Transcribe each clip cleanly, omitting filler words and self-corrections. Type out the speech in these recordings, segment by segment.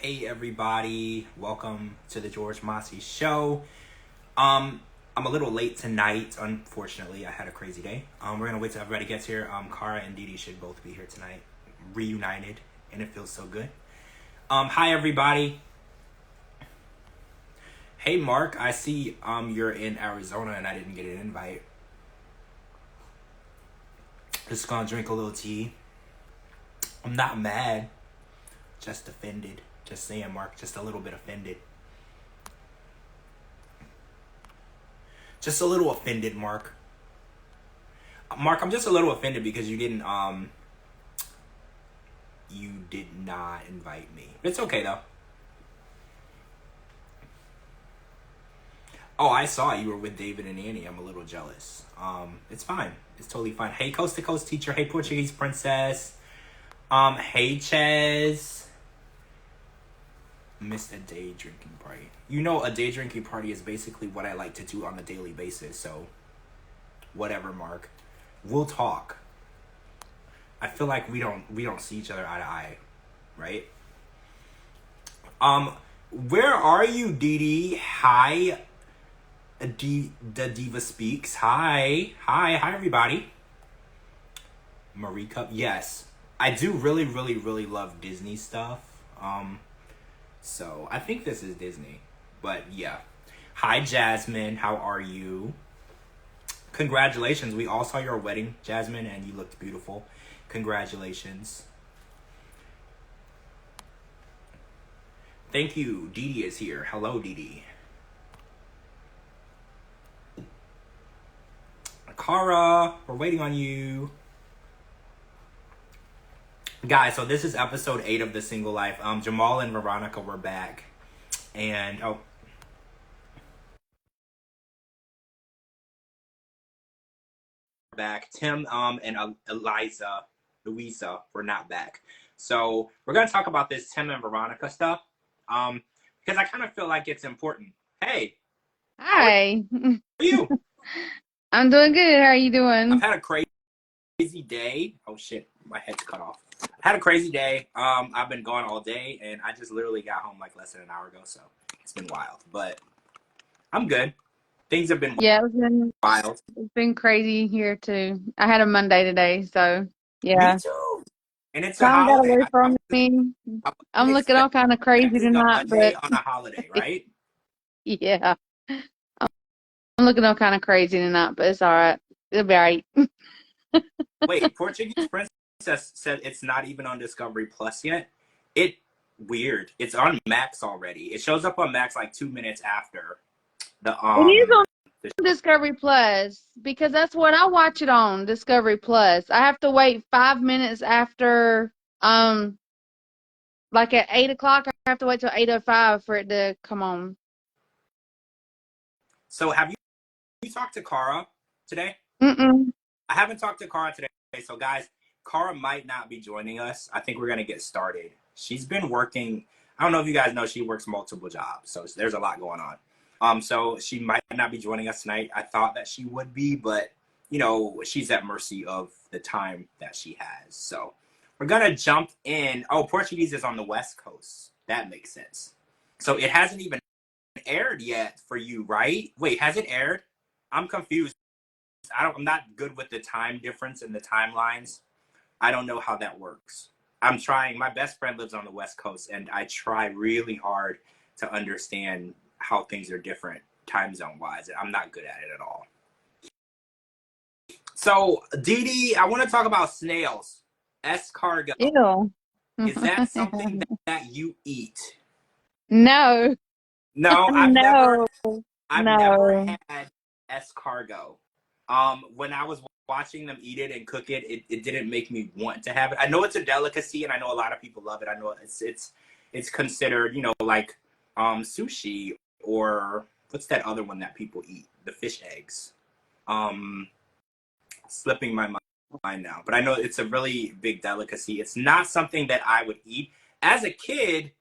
Hey everybody, welcome to the George Mossey Show. I'm a little late tonight, unfortunately. I had a crazy day. We're gonna wait till everybody gets here. Kara and Dee Dee should both be here tonight, reunited, and it feels so good. Hi everybody. Hey Mark, I see you're in Arizona and I didn't get an invite. Just gonna drink a little tea. I'm not mad, just offended. Just saying, Mark, just a little bit offended. Just a little offended, Mark. Mark, I'm just a little offended because you did not invite me. It's okay though. Oh, I saw you were with David and Annie. I'm a little jealous. It's fine. It's totally fine. Hey, Coast to Coast teacher. Hey, Portuguese princess. Hey, Ches. Missed a day drinking party. You know, a day drinking party is basically what I like to do on a daily basis. So, whatever, Mark. We'll talk. I feel like we don't see each other eye to eye, right? Where are you, Dee Dee? Hi, the Diva Speaks. Hi, everybody. Marie Cup, yes, I do really love Disney stuff. So I think this is Disney, but yeah. Hi, Jasmine. How are you? Congratulations. We all saw your wedding, Jasmine, and you looked beautiful. Congratulations. Thank you. Dee Dee is here. Hello, Dee Dee. Kara, we're waiting on you. Guys, so this is episode 8 of The Single Life. Jamal and Veronica were back. And, back. Tim and Louisa were not back. So we're gonna talk about this Tim and Veronica stuff. Because I kind of feel like it's important. Hey, Hi. how are you? I'm doing good. How are you doing? I've had a crazy day. Oh shit, my head's cut off. I had a crazy day. I've been gone all day, and I just literally got home like less than an hour ago. So it's been wild, but I'm good. Things have been Yeah, wild. it's been crazy here too. I had a Monday today, so Me yeah. too. And it's a Kind of got holiday. away I from me. wasn't I'm looking all kind of crazy expecting a tonight, Monday but on a holiday, right? yeah. I'm looking all kind of crazy tonight, but it's all right. It'll be all right. Wait, Portuguese Princess said it's not even on Discovery Plus yet. It weird. It's on Max already. It shows up on Max like 2 minutes after the It is on the Discovery Plus because that's what I watch it on, Discovery Plus. I have to wait 5 minutes after like at 8 o'clock. I have to wait till 8:05 for it to come on. So have you talked to Kara today? Mm-mm. I haven't talked to Kara today. So guys, Kara might not be joining us. I think we're gonna get started. She's been working. I don't know if you guys know she works multiple jobs, so there's a lot going on. So she might not be joining us tonight. I thought that she would be, but you know, she's at mercy of the time that she has. So we're gonna jump in. Oh, Portuguese is on the West Coast. That makes sense. So it hasn't even aired yet for you, right? Wait, has it aired? I'm confused. I'm not good with the time difference and the timelines. I don't know how that works. I'm trying. My best friend lives on the West Coast, and I try really hard to understand how things are different time zone wise. I'm not good at it at all. So, Dee Dee, I want to talk about snails. Escargot. Ew. Is that something that you eat? No, No, no, I've never no. had escargot. When I was watching them eat it and cook it, it didn't make me want to have it. I know it's a delicacy, and I know a lot of people love it. I know it's considered, you know, like sushi, or what's that other one that people eat? The fish eggs. Um, Slipping my mind now, but I know it's a really big delicacy. It's not something that I would eat. As a kid,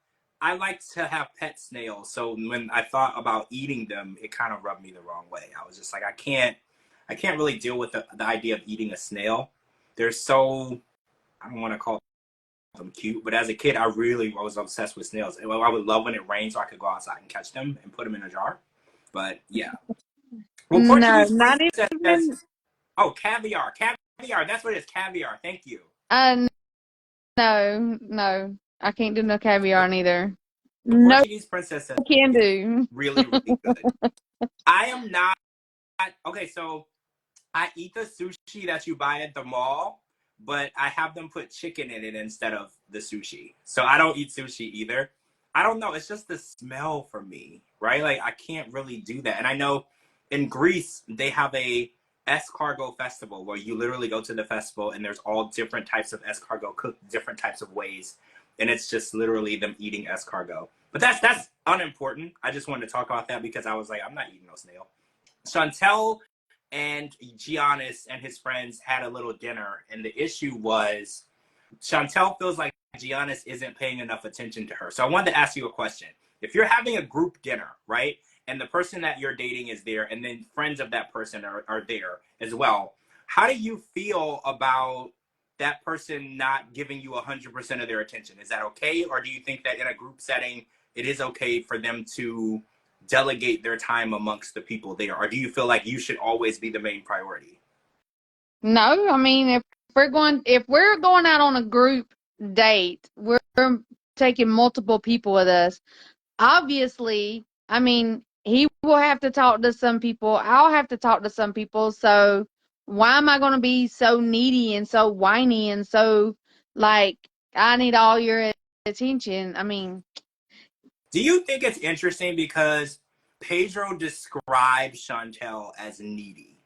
I liked to have pet snails, so when I thought about eating them, it kind of rubbed me the wrong way. I was just like, I can't really deal with the idea of eating a snail. They're so, I don't want to call them cute. But as a kid, I really was obsessed with snails. And I would love when it rained so I could go outside and catch them and put them in a jar. But yeah. Well, No, Portuguese not princess says, even. oh, caviar. Caviar. That's what it is. Caviar. Thank you. No, no. I can't do no The, caviar neither. the No Portuguese princess says can do. really, really good. I am not. Okay, so I eat the sushi that you buy at the mall, but I have them put chicken in it instead of the sushi. So I don't eat sushi either. I don't know. It's just the smell for me, right? Like I can't really do that. And I know in Greece they have a escargot festival where you literally go to the festival and there's all different types of escargot cooked different types of ways, and it's just literally them eating escargot. But that's unimportant. I just wanted to talk about that because I was like, I'm not eating no snail. Chantel and Giannis and his friends had a little dinner, and the issue was Chantel feels like Giannis isn't paying enough attention to her. So I wanted to ask you a question. If you're having a group dinner, right, and the person that you're dating is there, and then friends of that person are there as well, how do you feel about that person not giving you 100% of their attention? Is that okay? Or do you think that in a group setting, it is okay for them to delegate their time amongst the people there? Or do you feel like you should always be the main priority? No, I mean if we're going out on a group date, we're taking multiple people with us. Obviously, I mean, he will have to talk to some people. I'll have to talk to some people. So why am I going to be so needy and so whiny and so like I need all your attention? I mean, Do you think it's interesting because Pedro described Chantel as needy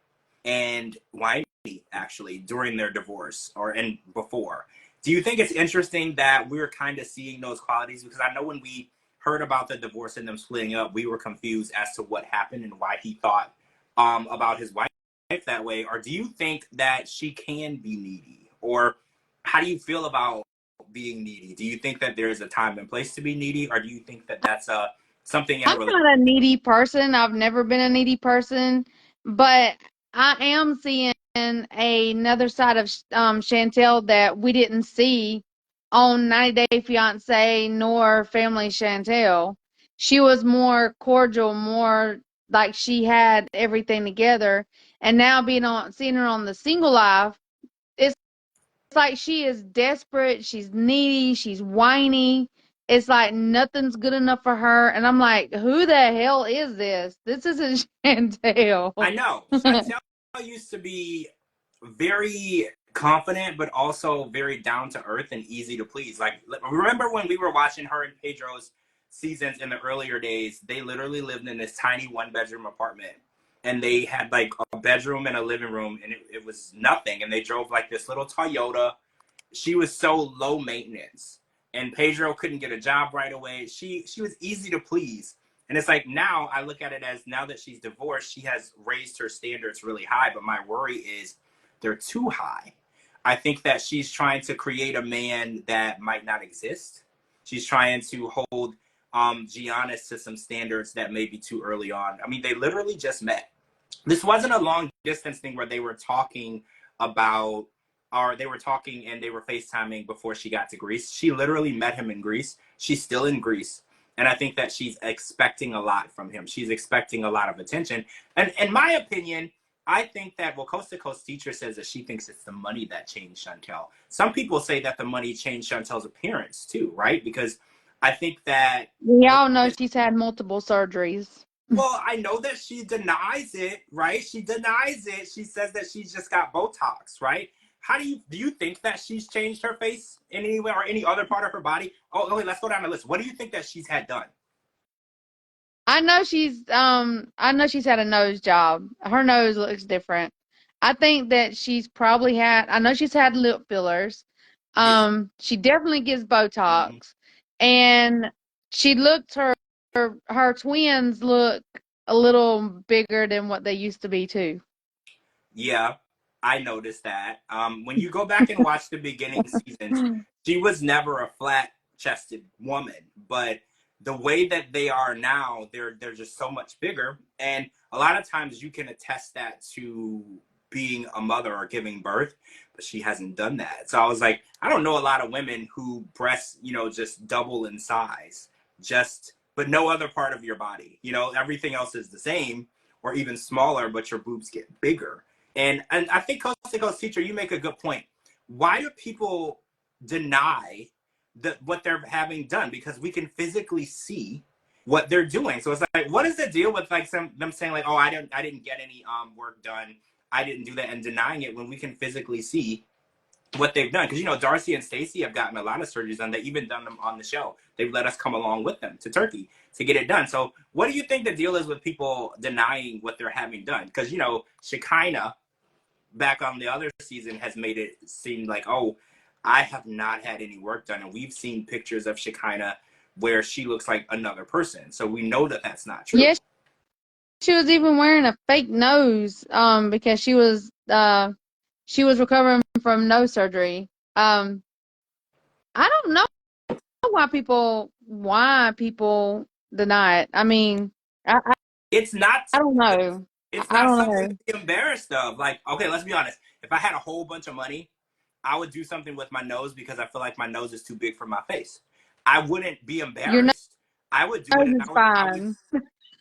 and whiny actually during their divorce or and before? Do you think it's interesting that we're kind of seeing those qualities? Because I know when we heard about the divorce and them splitting up, we were confused as to what happened and why he thought about his wife that way. Or do you think that she can be needy? Or how do you feel about being needy? Do you think that there's a time and place to be needy, or do you think that that's something in a I'm relationship? not a needy person. I've never been a needy person, but I am seeing another side of Chantel that we didn't see on 90 Day Fiance nor Family Chantel. She was more cordial, more like she had everything together. And now seeing her on the Single Life, it's like she is desperate, she's needy, she's whiny. It's like nothing's good enough for her. And I'm like, who the hell is this? This isn't I Chantel. know Chantel used to be very confident, but also very down to earth and easy to please. Like, remember when we were watching her and Pedro's seasons in the earlier days? They literally lived in this tiny one-bedroom apartment, and they had like a bedroom and a living room, and it was nothing. And they drove like this little Toyota. She was so low maintenance, and Pedro couldn't get a job right away. She was easy to please. And it's like now I look at it as now that she's divorced, she has raised her standards really high. But my worry is they're too high. I think that she's trying to create a man that might not exist. She's trying to hold Giannis to some standards that may be too early on. I mean, they literally just met. This wasn't a long distance thing where they were talking about, or they were talking and they were FaceTiming before she got to Greece. She literally met him in Greece. She's still in Greece. And I think that she's expecting a lot from him. She's expecting a lot of attention. And in my opinion, I think that, well, Coast to Coast Teacher says that she thinks it's the money that changed Chantel. Some people say that the money changed Chantel's appearance too, right? Because I think that, We all know she's had multiple surgeries. well, I know that she denies it, right? She denies it. She says that she's just got Botox, right? How do you think that she's changed her face in any way or any other part of her body? Oh, wait, let's go down the list. What do you think that she's had done? I know she's had a nose job. Her nose looks different. I think that I know she's had lip fillers. Yeah. She definitely gets Mm-hmm. Botox. And she looked her twins look a little bigger than what they used to be too. Yeah, I noticed that. When you go back and watch the beginning seasons, she was never a flat-chested woman, but the way that they are now, they're just so much bigger. And a lot of times you can attest that to being a mother or giving birth. she hasn't done that. So I was like, I don't know a lot of women who breasts, you know, just double in size, just but no other part of your body. You know, everything else is the same or even smaller, but your boobs get bigger. And I think Coast to Coast Teacher, you make a good point. Why do people deny what they're having done? Because we can physically see what they're doing. So it's like, what is the deal with like them saying like, oh, I didn't get any work done, I didn't do that, and denying it when we can physically see what they've done? Because, you know, Darcy and Stacey have gotten a lot of surgeries done. They've even done them on the show. They've let us come along with them to Turkey to get it done. So what do you think the deal is with people denying what they're having done? Because, you know, Shekinah back on the other season has made it seem like, oh, I have not had any work done. And we've seen pictures of Shekinah where she looks like another person. So we know that that's not true. Yes, she was even wearing a fake nose because she was recovering from nose surgery. I don't know why people deny it. I mean, I It's not I don't know. it's I not don't something know. to be embarrassed of. Like, okay, let's be honest. If I had a whole bunch of money, I would do something with my nose because I feel like my nose is too big for my face. I wouldn't be Your nose embarrassed. I would do it, and is I would fine.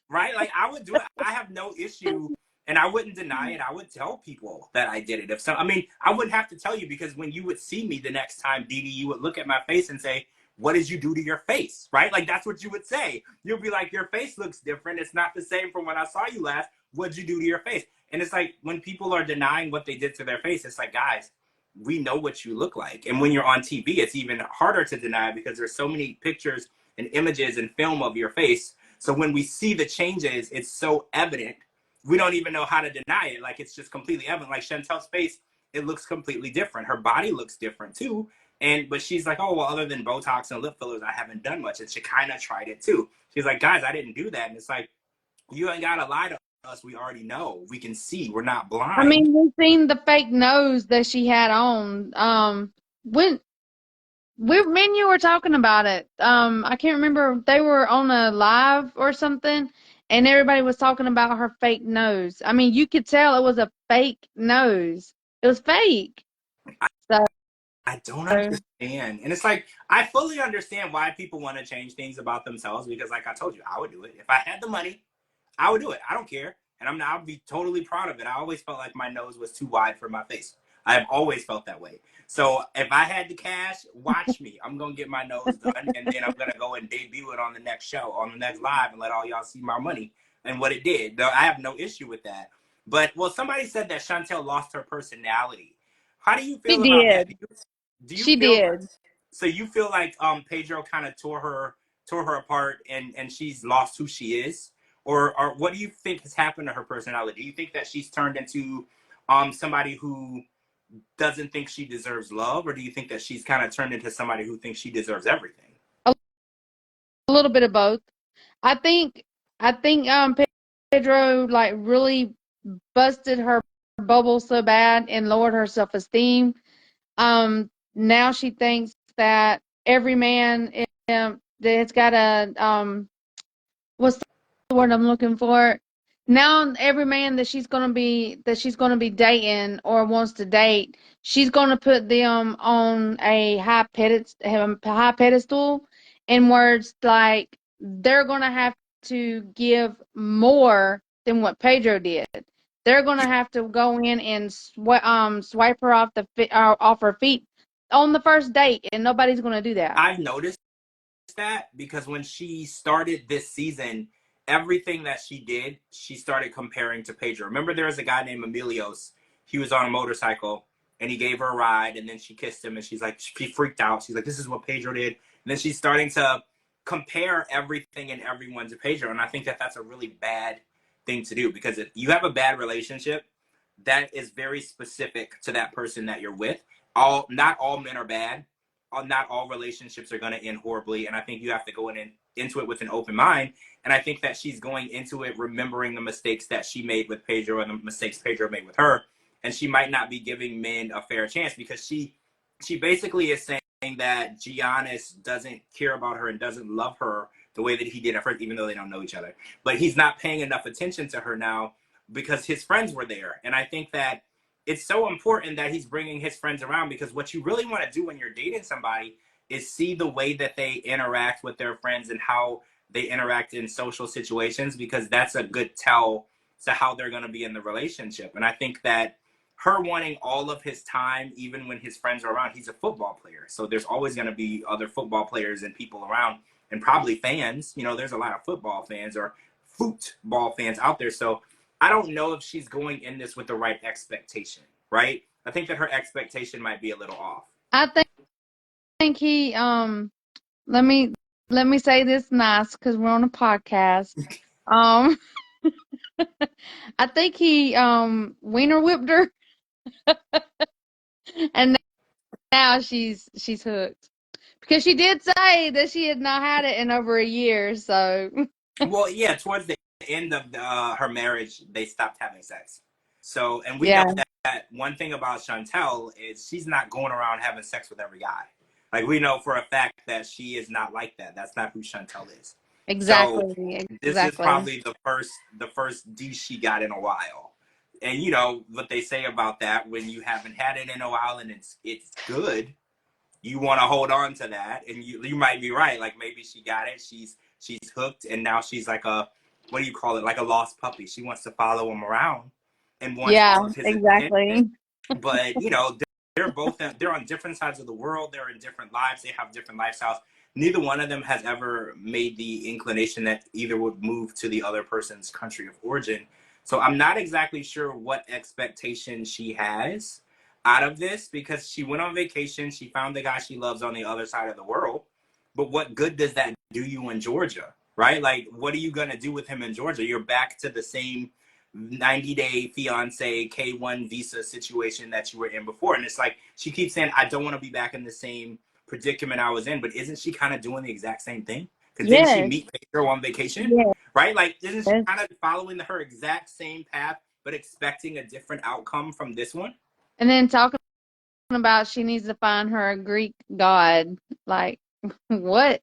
right? Like I would do it. I have no issue, and I wouldn't deny it. I would tell people that I did it. If so, I mean, I wouldn't have to tell you because when you would see me the next time, Dee Dee, you would look at my face and say, "What did you do to your face?" Right? Like that's what you would say. You'll be like, "Your face looks different. It's not the same from when I saw you last. What'd you do to your face?" And it's like when people are denying what they did to their face, it's like, guys, we know what you look like. And when you're on TV, it's even harder to deny because there's so many pictures and images and film of your face. So when we see the changes, it's so evident. We don't even know how to deny it. Like it's just completely evident. Like Chantel's face, it looks completely different. Her body looks different too. But she's like, oh, well, other than Botox and lip fillers, I haven't done much. And she kind of tried it too. She's like, guys, I didn't do that. And it's like, you ain't got to lie to us. We already know. We can see. We're not I blind. mean, we've seen the fake nose that she had on. When me and you were talking about it. I can't remember. They were on a live or something, and everybody was talking about her fake nose. I mean, you could tell it was a fake nose. It was fake. So, I don't understand. And it's like, I fully understand why people want to change things about themselves because, like I told you, I would do it. If I had the money, I would do it. I don't care. And I'll be totally proud of it. I always felt like my nose was too wide for my face. I have always felt that way. So if I had the cash, watch me. I'm going to get my nose done. And then I'm going to go and debut it on the next show, on the next live, and let all y'all see my money and what it did. I have no issue with that. But, well, somebody said that Chantel lost her personality. How do you she feel about that? did. Do you She feel did. so you feel like Pedro kind of tore her apart and she's lost who she is? Or what do you think has happened to her personality? Do you think that she's turned into somebody who doesn't think she deserves love, or do you think that she's kind of turned into somebody who thinks she deserves everything? A little bit of both. I think Pedro like really busted her bubble so bad and lowered her self-esteem. Now she thinks that every man that's got a what's the word I'm looking for? Now every man that she's gonna be dating or wants to date, she's gonna put them on a high pedestal in words like they're gonna have to give more than what Pedro did. They're gonna have to go in and swipe her off her feet on the first date, and nobody's gonna do that. I've noticed that because when she started this season, everything that she did, she started comparing to Pedro. Remember, there was a guy named Emilios. He was on a motorcycle and he gave her a ride, and then she kissed him, and she's like, she freaked out. She's like, this is what Pedro did. And then she's starting to compare everything and everyone to Pedro. And I think that that's a really bad thing to do because if you have a bad relationship, that is very specific to that person that you're with. Not all men are bad, not all relationships are going to end horribly, and I think you have to go into it with an open mind. And I think that she's going into it remembering the mistakes that she made with Pedro and the mistakes Pedro made with her, and she might not be giving men a fair chance because she basically is saying that Giannis doesn't care about her and doesn't love her the way that he did at first, even though they don't know each other. But he's not paying enough attention to her now because his friends were there, and I think that it's so important that he's bringing his friends around, because what you really want to do when you're dating somebody is see the way that they interact with their friends and how they interact in social situations, because that's a good tell to how they're going to be in the relationship. And I think that her wanting all of his time, even when his friends are around, he's a football player. So there's always going to be other football players and people around, and probably fans. You know, there's a lot of football fans or football fans out there. So I don't know if she's going in this with the right expectation, right? I think that her expectation might be a little off. I think he let me say this nice because we're on a podcast. Um, I think he wiener whipped her, and now she's hooked because she did say that she had not had it in over a year. So Well, yeah, towards the end of her marriage, they stopped having sex. So, and we know yeah, that one thing about Chantel is she's not going around having sex with every guy. Like, we know for a fact that she is not like that. That's not who Chantel is. So this is exactly. probably the first D she got in a while. And you know what they say about that, when you haven't had it in a while and it's good, you want to hold on to that. And you might be right. Like, maybe she got it. She's hooked, and now she's like a, what do you call it? Like a lost puppy. She wants to follow him around and wants Yeah, all of his attention. exactly. But you know, they're both they're on different sides of the world. They're in different lives. They have different lifestyles. Neither one of them has ever made the inclination that either would move to the other person's country of origin. So I'm not exactly sure what expectation she has out of this, because she went on vacation. She found the guy she loves on the other side of the world. But what good does that do you in Georgia, right? Like, what are you going to do with him in Georgia? You're back to the same 90-day fiance K1 visa situation that you were in before. And it's like, she keeps saying, I don't want to be back in the same predicament I was in. But isn't she kind of doing the exact same thing? Because didn't she Yes, meet Pedro on vacation, yes. right? Like, isn't she kind of following her exact same path, but expecting a different outcome from this one? And then talking about she needs to find her a Greek god. Like, what?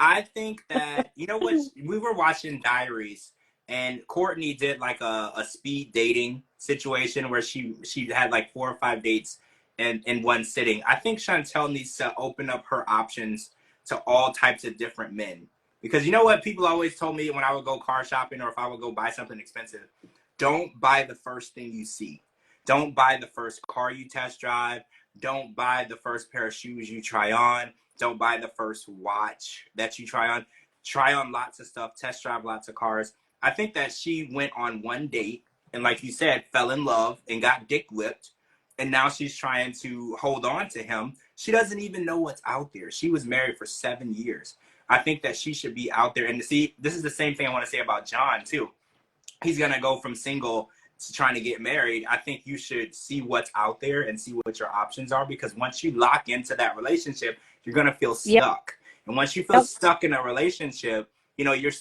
I think that, you know what, we were watching Diaries, and Courtney did like a speed dating situation where she had like 4 or 5 dates in one sitting. I think Chantel needs to open up her options to all types of different men. Because you know what people always told me when I would go car shopping, or if I would go buy something expensive, don't buy the first thing you see. Don't buy the first car you test drive. Don't buy the first pair of shoes you try on. Don't buy the first watch that you try on. Try on lots of stuff, test drive lots of cars. I think that she went on one date and, like you said, fell in love and got dick whipped. And now she's trying to hold on to him. She doesn't even know what's out there. She was married for 7 years. I think that she should be out there. And see, this is the same thing I want to say about John, too. He's going to go from single to trying to get married. I think you should see what's out there and see what your options are, because once you lock into that relationship, you're going to feel Yep. stuck. And once you feel stuck in a relationship, you know, you'll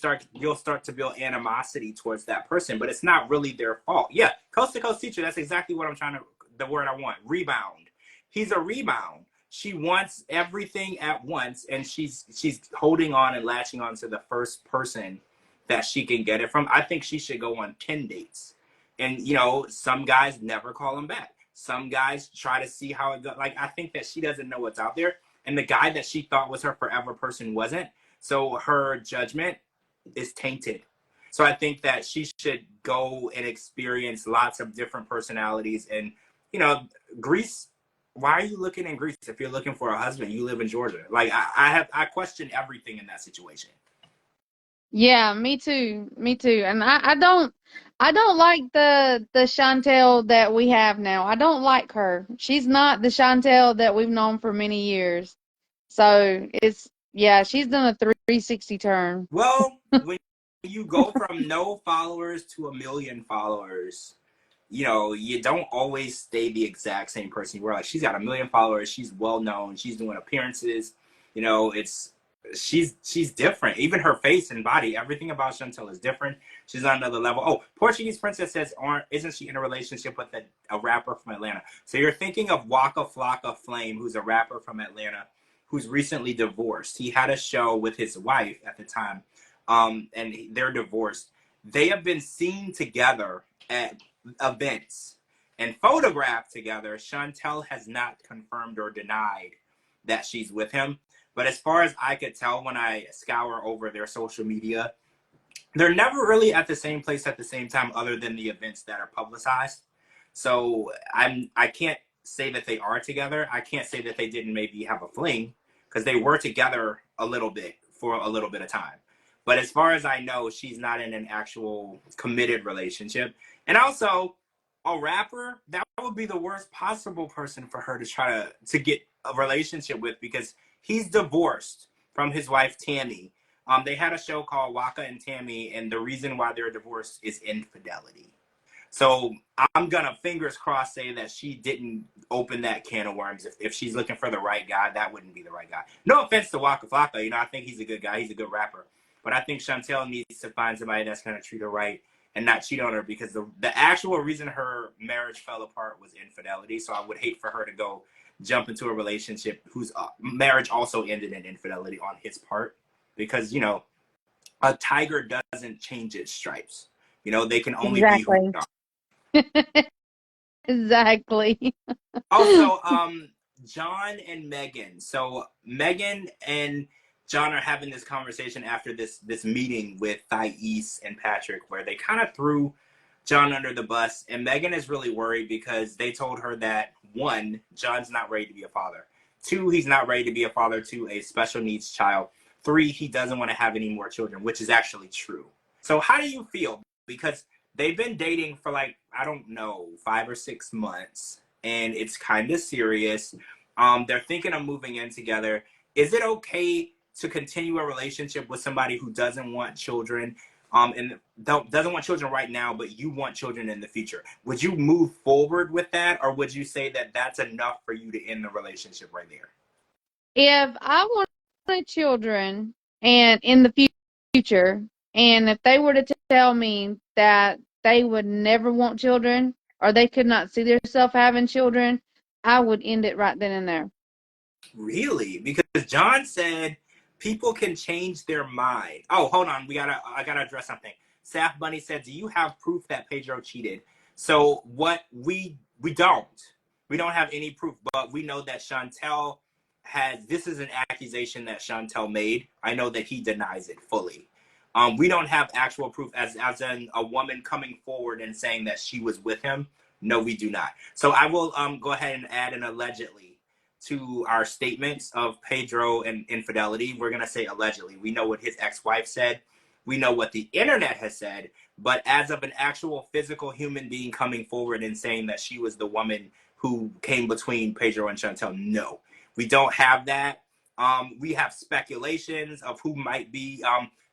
start to build animosity towards that person, but it's not really their fault. Yeah, coast to coast teacher, that's exactly what I'm trying to, the word I want, rebound. He's a rebound. She wants everything at once, and she's holding on and latching on to the first person that she can get it from. I think she should go on 10 dates. And, you know, some guys never call him back. Some guys try to see how it goes. Like, I think that she doesn't know what's out there. And the guy that she thought was her forever person wasn't. So her judgment is tainted. So I think that she should go and experience lots of different personalities. And, you know, Greece, why are you looking in Greece if you're looking for a husband? You live in Georgia. Like, I question everything in that situation. Yeah, me too. Me too. And I don't like the Chantel that we have now. I don't like her. She's not the Chantel that we've known for many years. So it's yeah, she's done a 360 turn. Well, when you go from no followers to 1 million followers, you know, you don't always stay the exact same person you were. Like, she's got 1 million followers. She's well known. She's doing appearances. You know, she's different. Even her face and body, everything about Chantel is different. She's on another level. Oh, Portuguese Princess says, isn't she in a relationship with a rapper from Atlanta? So you're thinking of Waka Flocka Flame, who's a rapper from Atlanta, who's recently divorced. He had a show with his wife at the time, and they're divorced. They have been seen together at events. and photographed together. Chantel has not confirmed or denied that she's with him. But as far as I could tell when I scour over their social media, they're never really at the same place at the same time other than the events that are publicized. So I can't say that they are together. I can't say that they didn't maybe have a fling, because they were together a little bit for a little bit of time. But as far as I know, she's not in an actual committed relationship. And also, a rapper, that would be the worst possible person for her to try to get a relationship with, because he's divorced from his wife Tammy. They had a show called Waka and Tammy, and the reason why they're divorced is infidelity. So I'm gonna, fingers crossed, say that she didn't open that can of worms. If she's looking for the right guy, that wouldn't be the right guy. No offense to Waka Flocka, I think he's a good guy. He's a good rapper. But I think Chantel needs to find somebody that's gonna treat her right and not cheat on her, because the actual reason her marriage fell apart was infidelity. So I would hate for her to go jump into a relationship whose marriage also ended in infidelity on his part, because a tiger doesn't change its stripes. They can only be who Exactly. they are. Exactly. Also, John and Megan. So Megan and John are having this conversation after this meeting with Thais and Patrick, where they kind of threw John under the bus, and Megan is really worried because they told her that, one, John's not ready to be a father. Two, he's not ready to be a father to a special needs child. Three, he doesn't want to have any more children, which is actually true. So how do you feel? Because they've been dating for, like, I don't know, 5 or 6 months, and it's kind of serious. They're thinking of moving in together. Is it okay to continue a relationship with somebody who doesn't want children, and doesn't want children right now, but you want children in the future? Would you move forward with that, or would you say that that's enough for you to end the relationship right there? If I wanted children and in the future, and if they were to tell me that they would never want children or they could not see themselves having children, I would end it right then and there. Really? Because John said people can change their mind. Oh, hold on. I gotta address something. Saf Bunny said, "Do you have proof that Pedro cheated?" So what we don't. We don't have any proof, but we know that Chantel has. This is an accusation that Chantel made. I know that he denies it fully. We don't have actual proof as in a woman coming forward and saying that she was with him. No, we do not. So I will go ahead and add an allegedly to our statements of Pedro and infidelity. We're going to say allegedly. We know what his ex-wife said. We know what the internet has said. But as of an actual physical human being coming forward and saying that she was the woman who came between Pedro and Chantel, no. We don't have that. We have speculations of who might be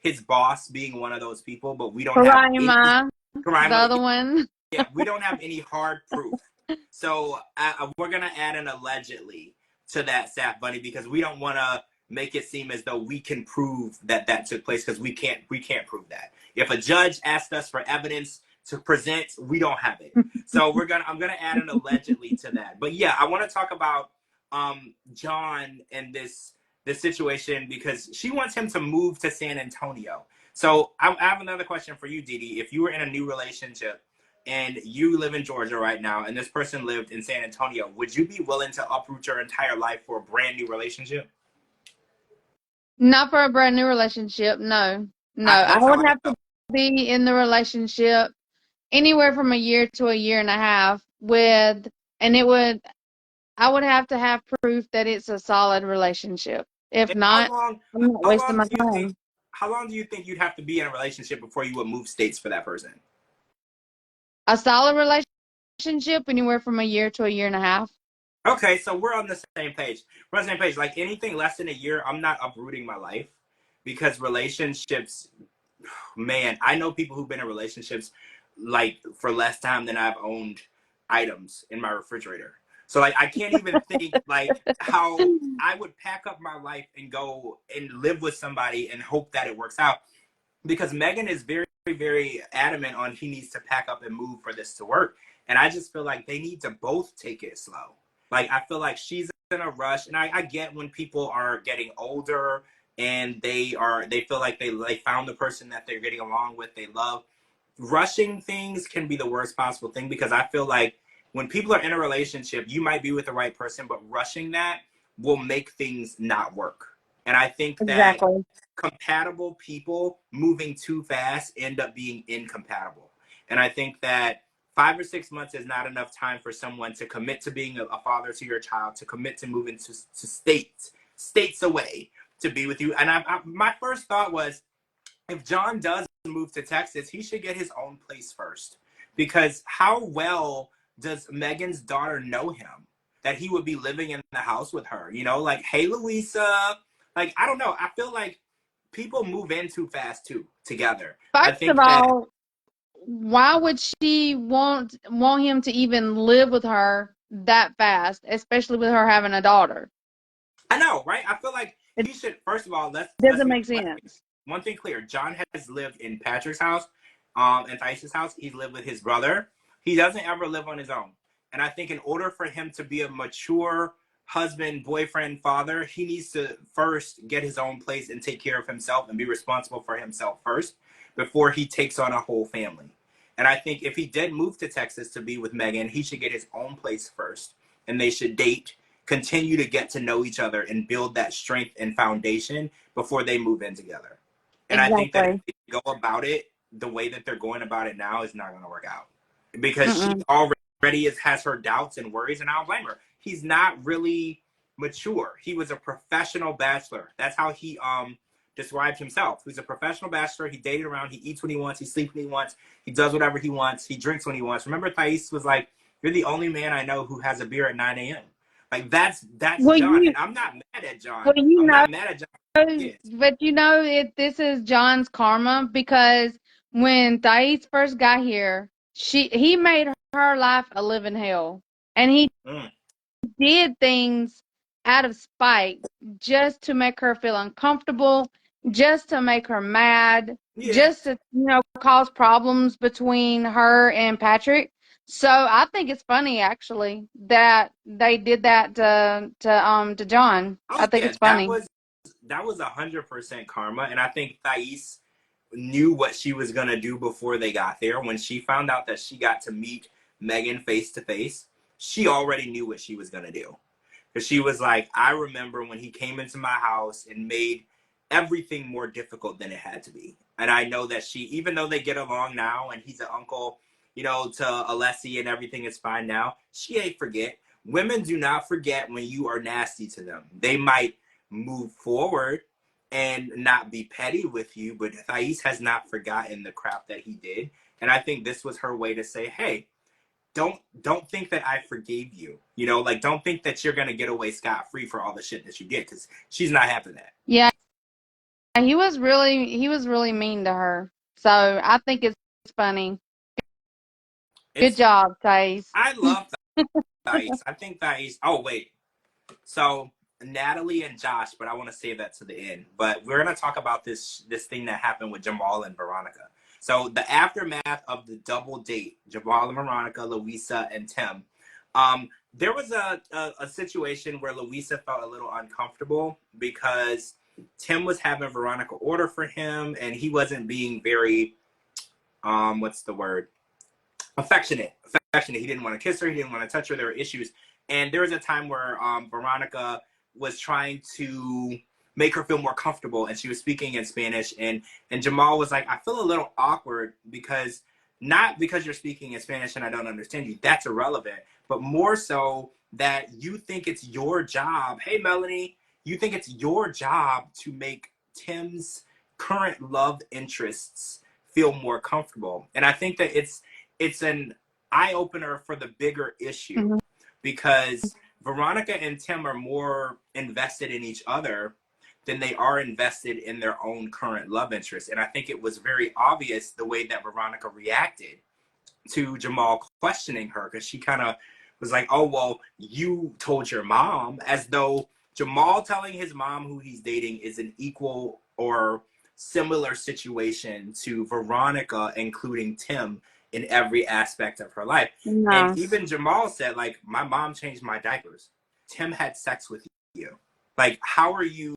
his boss being one of those people, but we don't have any. Karima, the Karima, other one. yeah, we don't have any hard proof. So we're going to add an allegedly to that, Sap Bunny, because we don't want to make it seem as though we can prove that that took place, because we can't prove that. If a judge asked us for evidence to present, we don't have it. So I'm gonna add an allegedly to that. But yeah, I want to talk about John and this situation, because she wants him to move to San Antonio. So I have another question for you, Dee Dee. If you were in a new relationship and you live in Georgia right now, and this person lived in San Antonio, would you be willing to uproot your entire life for a brand new relationship? Not for a brand new relationship. No, no. I That's how would I have to felt. be in the relationship anywhere from a year to a year and a half and I would have to have proof that it's a solid relationship. If And how not, long? I'm not How wasting long my do you think? time. How long do you think you'd have to be in a relationship before you would move states for that person? A solid relationship, anywhere from a year to a year and a half. Okay, so we're on the same page. We're on the same page. Like anything less than a year, I'm not uprooting my life, because relationships, man, I know people who've been in relationships like for less time than I've owned items in my refrigerator. So like I can't even think like how I would pack up my life and go and live with somebody and hope that it works out, because Megan is very, very adamant on he needs to pack up and move for this to work. And I just feel like they need to both take it slow. Like I feel like she's in a rush, and I get when people are getting older and they feel like they found the person that they're getting along with, they love. Rushing things can be the worst possible thing, because I feel like when people are in a relationship, you might be with the right person, but rushing that will make things not work. And I think that Exactly. compatible people moving too fast end up being incompatible. And I think that 5 or 6 months is not enough time for someone to commit to being a father to your child, to commit to moving to states away to be with you. And my first thought was, if John does move to Texas, he should get his own place first. Because how well does Megan's daughter know him that he would be living in the house with her? You know, like, hey, Louisa. Like, I don't know. I feel like people move in too fast, too, together. I First of think that, all, why would she want him to even live with her that fast, especially with her having a daughter? I know, right? I feel like It he should, first of all, doesn't make sense. one thing clear. John has lived in Patrick's house, and Thais's house. He's lived with his brother. He doesn't ever live on his own. And I think in order for him to be a mature husband, boyfriend, father, he needs to first get his own place and take care of himself and be responsible for himself first before he takes on a whole family. And I think if he did move to Texas to be with Megan, he should get his own place first. And they should date, continue to get to know each other and build that strength and foundation before they move in together. And I think that if Exactly. they go about it the way that they're going about it now, is not going to work out. Because she Mm-mm. already has her doubts and worries, and I don't blame her. He's not really mature. He was a professional bachelor. That's how he described himself. He's a professional bachelor. He dated around. He eats when he wants. He sleeps when he wants. He does whatever he wants. He drinks when he wants. Remember, Thais was like, "You're the only man I know who has a beer at 9 a.m." Like that's Well, John, you and I'm not mad at well John. you I'm know, not mad at John. Kids. but you know, this is John's karma because when Thais first got here, he made her life a living hell, and he Mm. did things out of spite just to make her feel uncomfortable, just to make her mad, Yeah. just to, cause problems between her and Patrick. So I think it's funny actually that they did that to John. I Oh think yeah, it's funny. that was 100% karma, and I think Thais knew what she was gonna do before they got there. When she found out that she got to meet Megan face to face, she already knew what she was gonna do. Because she was like, I remember when he came into my house and made everything more difficult than it had to be. And I know that she, even though they get along now and he's an uncle, to Alessi and everything is fine now, she ain't forget. Women do not forget when you are nasty to them. They might move forward and not be petty with you, but Thais has not forgotten the crap that he did. And I think this was her way to say, hey, don't think that I forgave you. Like, don't think that you're gonna get away scot free for all the shit that you did, because she's not having that. Yeah, he was really mean to her. So I think it's funny. Good It's job, Thais. I love Thais. I think Thais. Oh wait, so Natalie and Josh, but I want to save that to the end. But we're gonna talk about this thing that happened with Jamal and Veronica. So the aftermath of the double date, Jamal and Veronica, Louisa and Tim. There was a situation where Louisa felt a little uncomfortable because Tim was having Veronica order for him, and he wasn't being very what's the word, affectionate. He didn't want to kiss her. He didn't want to touch her. There were issues. And there was a time where Veronica was trying to make her feel more comfortable, and she was speaking in Spanish. And Jamal was like, I feel a little awkward because, not because you're speaking in Spanish and I don't understand you. That's irrelevant. But more so that you think it's your job. Hey, Melanie, you think it's your job to make Tim's current love interests feel more comfortable. And I think that it's an eye opener for the bigger issue, Mhm. because Veronica and Tim are more invested in each other than they are invested in their own current love interest. And I think it was very obvious the way that Veronica reacted to Jamal questioning her, because she kind of was like, oh, well, you told your mom, as though Jamal telling his mom who he's dating is an equal or similar situation to Veronica including Tim in every aspect of her life. And No. even Jamal said, like, my mom changed my diapers. Tim had sex with you. Like, how are you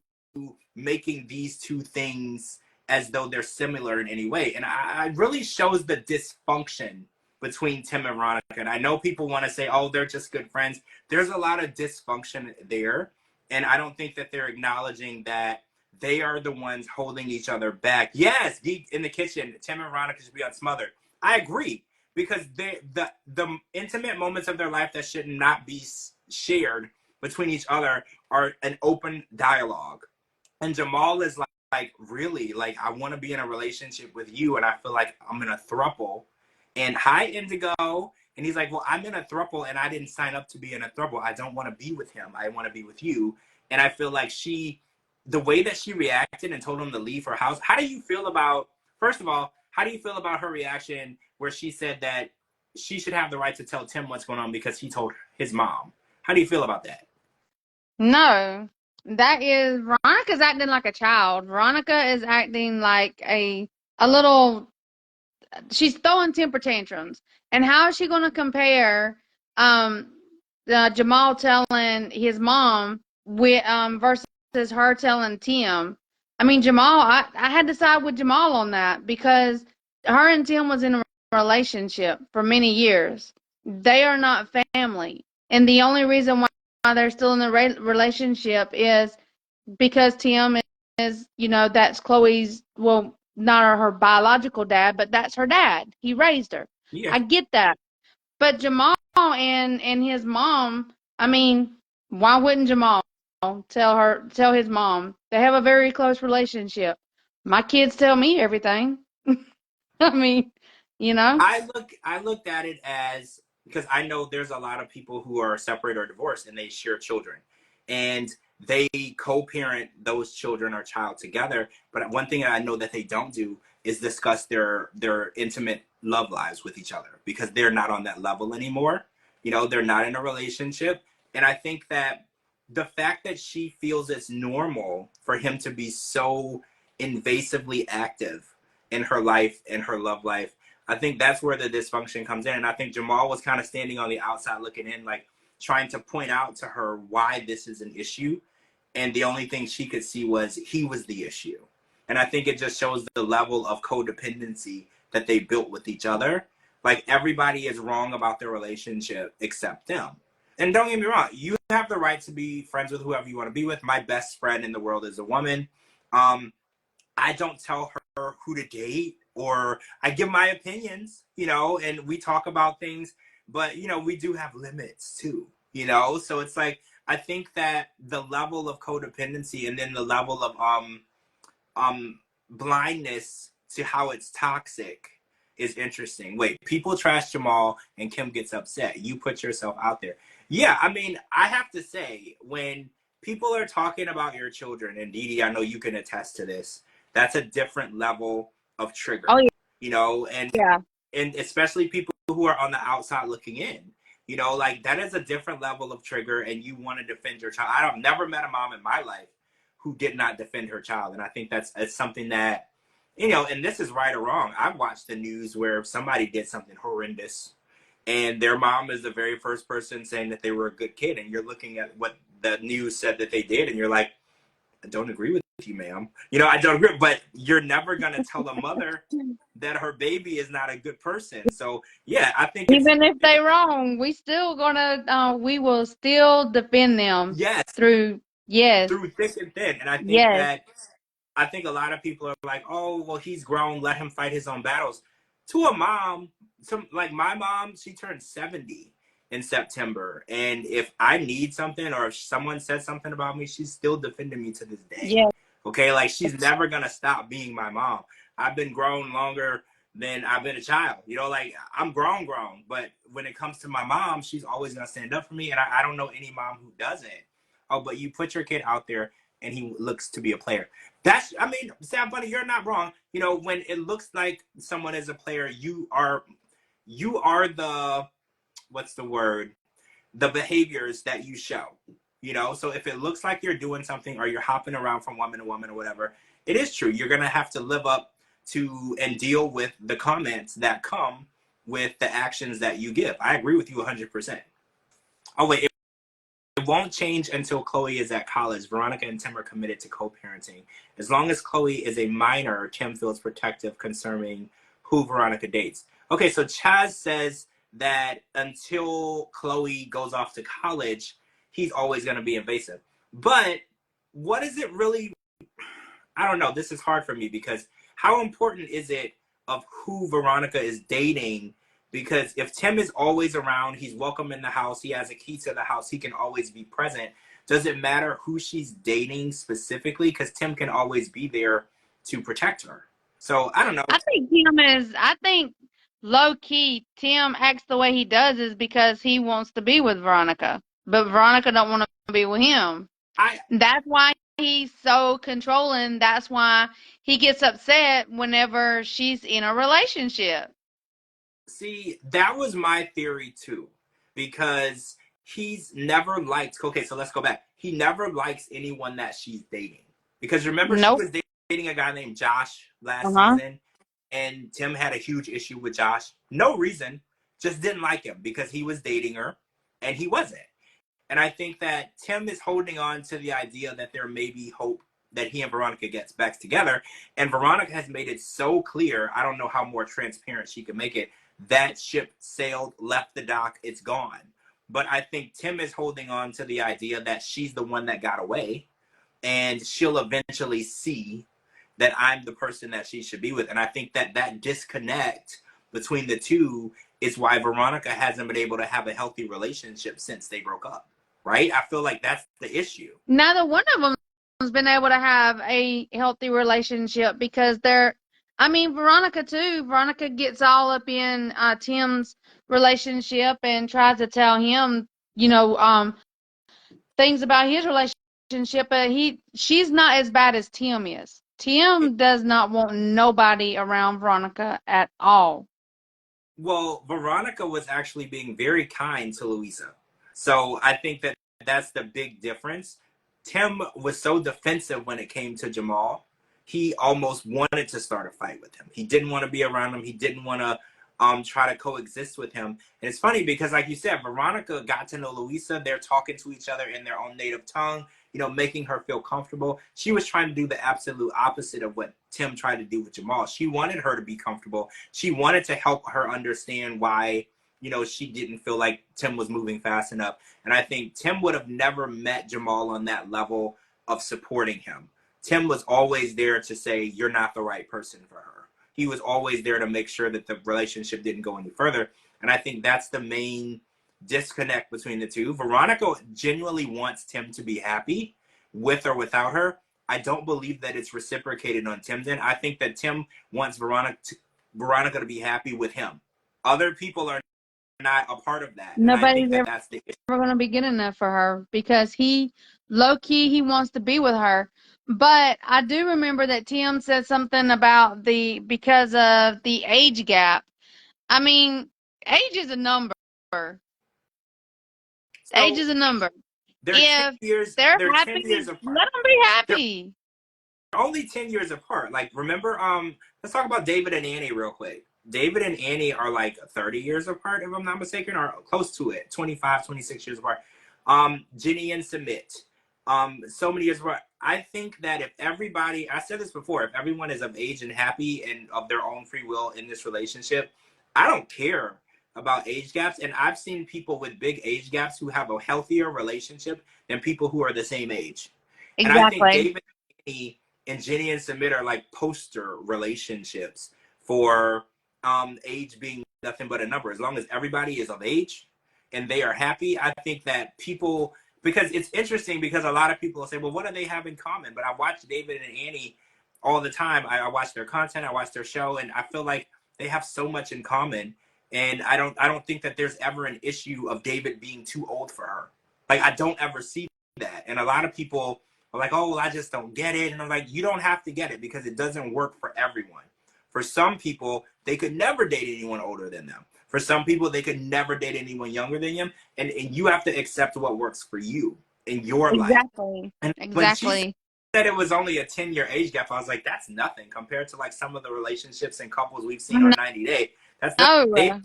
making these two things as though they're similar in any way? And I really shows the dysfunction between Tim and Veronica. And I know people want to say, oh, they're just good friends. There's a lot of dysfunction there. And I don't think that they're acknowledging that they are the ones holding each other back. Yes, in the kitchen, Tim and Veronica should be unsmothered. I agree, because the intimate moments of their life that should not be shared between each other are an open dialogue. And Jamal is like really, like, I want to be in a relationship with you, and I feel like I'm in a throuple. And hi, Indigo. And he's like, well, I'm in a throuple, and I didn't sign up to be in a throuple. I don't want to be with him. I want to be with you. And I feel like the way that she reacted and told him to leave her house. How do you feel about, first of all, how do you feel about her reaction where she said that she should have the right to tell Tim what's going on because he told his mom? How do you feel about that? No, Veronica's acting like a child. Veronica is acting like a little, she's throwing temper tantrums. And how is she going to compare Jamal telling his mom with versus her telling Tim? I mean, Jamal, I had to side with Jamal on that, because her and Tim was in a relationship for many years. They are not family. And the only reason why they're still in the relationship is because Tim is, that's Chloe's, well, not her biological dad, but that's her dad. He raised her. Yeah. I get that. But Jamal and his mom, I mean, why wouldn't Jamal tell his mom? They have a very close relationship. My kids tell me everything. I mean, I looked at it as, because I know there's a lot of people who are separated or divorced and they share children, and they co-parent those children or child together. But one thing that I know that they don't do is discuss their intimate love lives with each other, because they're not on that level anymore. They're not in a relationship. And I think that the fact that she feels it's normal for him to be so invasively active in her life, in her love life, I think that's where the dysfunction comes in. And I think Jamal was kind of standing on the outside looking in, like trying to point out to her why this is an issue. And the only thing she could see was he was the issue. And I think it just shows the level of codependency that they built with each other. Like, everybody is wrong about their relationship except them. And don't get me wrong, you have the right to be friends with whoever you want to be with. My best friend in the world is a woman. I don't tell her who to date, or I give my opinions, and we talk about things, but, we do have limits too, So it's like, I think that the level of codependency, and then the level of blindness to how it's toxic is interesting. Wait, people trash Jamal and Kim gets upset. You put yourself out there. Yeah, I mean, I have to say, when people are talking about your children, and Dee Dee, I know you can attest to this, that's a different level of trigger. Oh, And yeah. And especially people who are on the outside looking in, like, that is a different level of trigger, and you want to defend your child. I've never met a mom in my life who did not defend her child. And I think it's something that, and this is right or wrong. I've watched the news where somebody did something horrendous, and their mom is the very first person saying that they were a good kid. And you're looking at what the news said that they did, and you're like, I don't agree with you, ma'am. I don't agree, but you're never going to tell a mother that her baby is not a good person. So, yeah, I think even if they're wrong, we will still defend them. Yes. Through thick and thin. And I think that, I think a lot of people are like, oh, well, he's grown, let him fight his own battles. To a mom, like my mom, she turned 70 in September. And if I need something, or if someone says something about me, she's still defending me to this day. Yeah. Okay, like, she's never going to stop being my mom. I've been grown longer than I've been a child. Like, I'm grown. But when it comes to my mom, she's always going to stand up for me. And I don't know any mom who doesn't. Oh, but you put your kid out there and he looks to be a player. Sam Bunny, you're not wrong. When it looks like someone is a player, you are the, what's the word? The behaviors that you show. So if it looks like you're doing something, or you're hopping around from woman to woman or whatever, it is true. You're going to have to live up to and deal with the comments that come with the actions that you give. I agree with you 100%. Oh, wait. It won't change until Chloe is at college. Veronica and Tim are committed to co-parenting. As long as Chloe is a minor, Kim feels protective concerning who Veronica dates. Okay, so Chaz says that until Chloe goes off to college, he's always going to be invasive. But what is it really? I don't know. This is hard for me because how important is it of who Veronica is dating? Because if Tim is always around, he's welcome in the house, he has a key to the house, he can always be present. Does it matter who she's dating specifically? Because Tim can always be there to protect her. So I don't know. I think low key, Tim acts the way he does is because he wants to be with Veronica. But Veronica don't want to be with him. I That's why he's so controlling. That's why he gets upset whenever she's in a relationship. See, that was my theory too, because he's never liked. Okay, so let's go back. He never likes anyone that she's dating, because remember she Nope. was dating a guy named Josh last Uh-huh. season, and Tim had a huge issue with Josh. No reason, just didn't like him because he was dating her, and he wasn't. And I think that Tim is holding on to the idea that there may be hope that he and Veronica gets back together. And Veronica has made it so clear, I don't know how more transparent she can make it, that ship sailed, left the dock, it's gone. But I think Tim is holding on to the idea that she's the one that got away and she'll eventually see that I'm the person that she should be with. And I think that that disconnect between the two is why Veronica hasn't been able to have a healthy relationship since they broke up. Right? I feel like that's the issue. Neither one of them's been able to have a healthy relationship because I mean, Veronica too. Veronica gets all up in Tim's relationship and tries to tell him, things about his relationship, but she's not as bad as Tim is. Tim does not want nobody around Veronica at all. Well, Veronica was actually being very kind to Louisa. So I think that that's the big difference. Tim was so defensive when it came to Jamal. He almost wanted to start a fight with him. He didn't want to be around him. He didn't want to try to coexist with him. And it's funny because, like you said, Veronica got to know Louisa. They're talking to each other in their own native tongue, making her feel comfortable. She was trying to do the absolute opposite of what Tim tried to do with Jamal. She wanted her to be comfortable. She wanted to help her understand why, she didn't feel like Tim was moving fast enough. And I think Tim would have never met Jamal on that level of supporting him. Tim was always there to say, you're not the right person for her. He was always there to make sure that the relationship didn't go any further. And I think that's the main disconnect between the two. Veronica genuinely wants Tim to be happy with or without her. I don't believe that it's reciprocated on Tim's end. I think that Tim wants Veronica to be happy with him. Other people are not a part of that. And I think Nobody's that that's the issue. ever going to be good enough for her because low key, he wants to be with her. But I do remember that Tim said something about because of the age gap. I mean, age is a number. Age So is a number. they're 10 If years, they're they're 10 years happy, apart. let them be They're happy. only 10 years apart. Like, remember, let's talk about David and Annie real quick. David and Annie are like 30 years apart, if I'm not mistaken, or close to it, 25, 26 years apart. Ginny and Submit, so many years apart. I think that if everybody, I said this before, if everyone is of age and happy and of their own free will in this relationship, I don't care about age gaps. And I've seen people with big age gaps who have a healthier relationship than people who are the same age. And I think Exactly. David and Annie and Jenny and Submit are like poster relationships for age being nothing but a number. As long as everybody is of age and they are happy, I think that people, because it's interesting because a lot of people will say, well, what do they have in common? But I watch David and Annie all the time. I watch their content, I watch their show, and I feel like they have so much in common. And I don't think that there's ever an issue of David being too old for her. Like, I don't ever see that. And a lot of people are like, oh, well, I just don't get it. And I'm like, you don't have to get it because it doesn't work for everyone. For some people, they could never date anyone older than them. For some people, they could never date anyone younger than them. And you have to accept what works for you in your life. Exactly. And when she Exactly. said it was only a 10-year age gap, I was like, that's nothing compared to like some of the relationships and couples we've seen on 90 Day. That's nothing. No.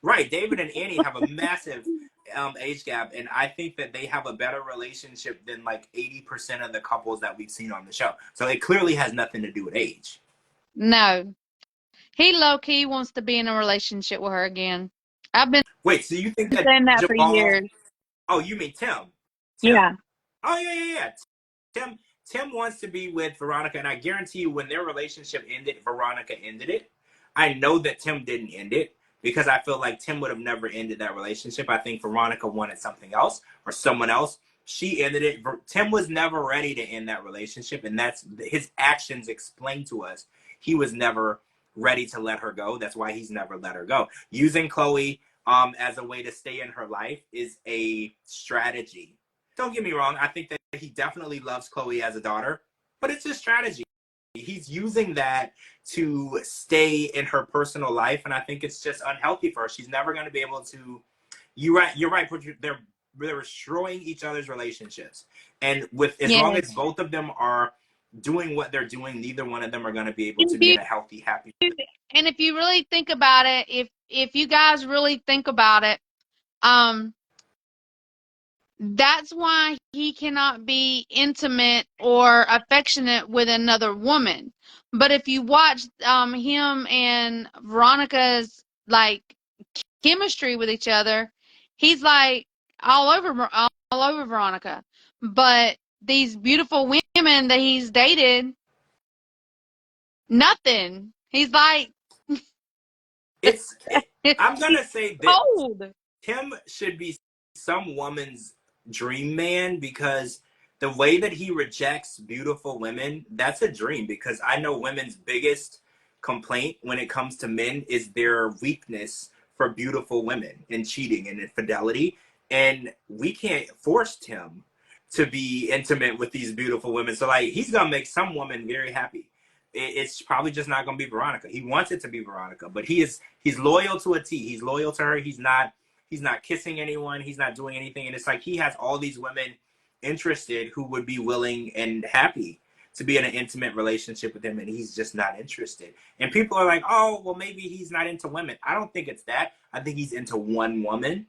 Right. David and Annie have a massive age gap, and I think that they have a better relationship than like 80% of the couples that we've seen on the show. So it clearly has nothing to do with age. No. He low-key wants to be in a relationship with her again. I've been Wait, so you think that saying that for Jamal? years. Oh, you mean Tim? Tim. Yeah. Oh yeah. Tim wants to be with Veronica, and I guarantee you, when their relationship ended, Veronica ended it. I know that Tim didn't end it because I feel like Tim would have never ended that relationship. I think Veronica wanted something else or someone else. She ended it. Tim was never ready to end that relationship, and that's his actions explain to us he was never ready to let her go. That's why he's never let her go. Using Chloe as a way to stay in her life is a strategy. Don't get me wrong. I think that he definitely loves Chloe as a daughter, but it's a strategy. He's using that to stay in her personal life, and I think it's just unhealthy for her. She's never going to be able to. You're right. They're destroying each other's relationships, and with as long Yes. as both of them are doing what they're doing, neither one of them are going to be able And to be in a healthy, happy. if you really think about it, if you guys really think about it, um, that's why he cannot be intimate or affectionate with another woman. But if you watch him and Veronica's like chemistry with each other, he's like all over Veronica. But these beautiful women that he's dated, nothing. He's like I'm he's gonna say that cold. Tim should be some woman's dream man, because the way that he rejects beautiful women, that's a dream. Because I know women's biggest complaint when it comes to men is their weakness for beautiful women and cheating and infidelity. And we can't force Tim to be intimate with these beautiful women. So like, he's gonna make some woman very happy. It's probably just not gonna be Veronica. He wants it to be Veronica, but he's loyal to a T. He's loyal to her. He's not kissing anyone. He's not doing anything. And it's like he has all these women interested who would be willing and happy to be in an intimate relationship with him, and he's just not interested. And people are like, oh, well, maybe he's not into women. I don't think it's that. I think he's into one woman,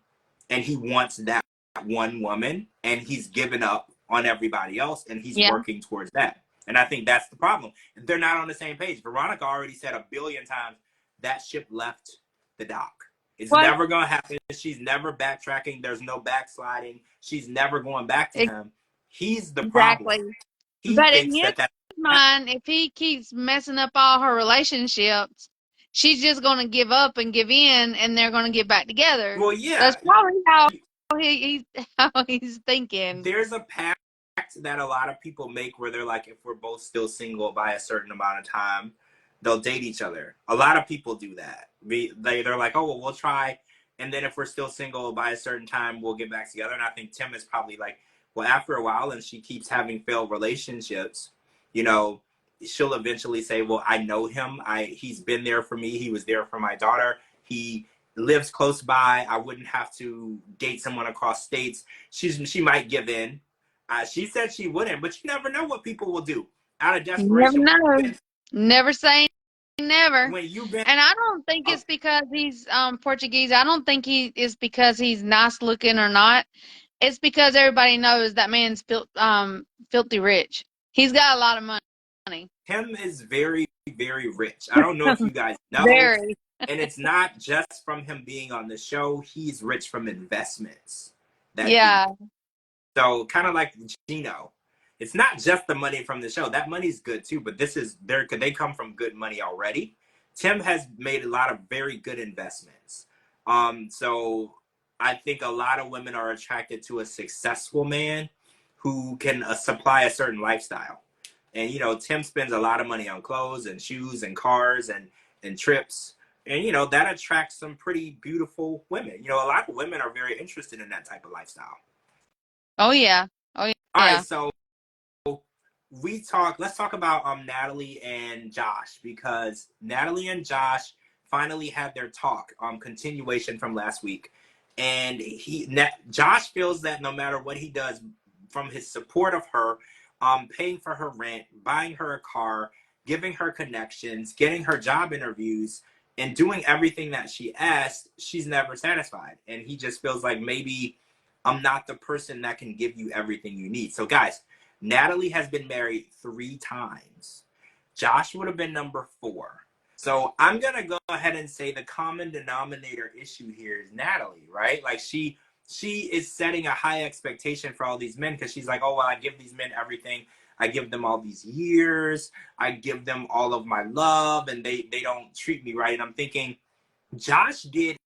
and he wants that one woman, and he's given up on everybody else, and he's Yeah. working towards that. And I think that's the problem. They're not on the same page. Veronica already said a billion times that ship left the dock. It's never going to happen. She's never backtracking. There's no backsliding. She's never going back to him. He's the problem. Exactly. He But in thinks his that mind, if he keeps messing up all her relationships, she's just going to give up and give in, and they're going to get back together. Well, yeah. That's probably how he's thinking. There's a pact that a lot of people make where they're like, if we're both still single by a certain amount of time, they'll date each other. A lot of people do that. They're like, oh, well, we'll try. And then if we're still single by a certain time, we'll get back together. And I think Tim is probably like, well, after a while, and she keeps having failed relationships, she'll eventually say, well, I know him. He's been there for me. He was there for my daughter. He lives close by. I wouldn't have to date someone across states. She might give in. She said she wouldn't, but you never know what people will do out of desperation. You never know. Never say never. When you've been, and I don't think it's because he's Portuguese. I don't think he is because he's nice looking or not. It's because everybody knows that man's filthy rich. He's got a lot of money. Tim is very, very rich. I don't know if you guys know. Very. And it's not just from him being on the show. He's rich from investments. So kind of like Gino. It's not just the money from the show. That money's good too, but they come from good money already. Tim has made a lot of very good investments. So I think a lot of women are attracted to a successful man who can supply a certain lifestyle. And Tim spends a lot of money on clothes and shoes and cars and trips. And that attracts some pretty beautiful women. A lot of women are very interested in that type of lifestyle. Oh yeah. Oh yeah. All right, so let's talk about Natalie and Josh, because Natalie and Josh finally had their talk, continuation from last week. And Josh feels that no matter what he does, from his support of her, paying for her rent, buying her a car, giving her connections, getting her job interviews, and doing everything that she asked, she's never satisfied. And he just feels like, maybe I'm not the person that can give you everything you need. So guys, Natalie has been married 3 times. Josh would have been number 4. So I'm gonna go ahead and say the common denominator issue here is Natalie, right? Like she is setting a high expectation for all these men because she's like, oh well, I give these men everything. I give them all these years. I give them all of my love, and they don't treat me right. And I'm thinking, Josh did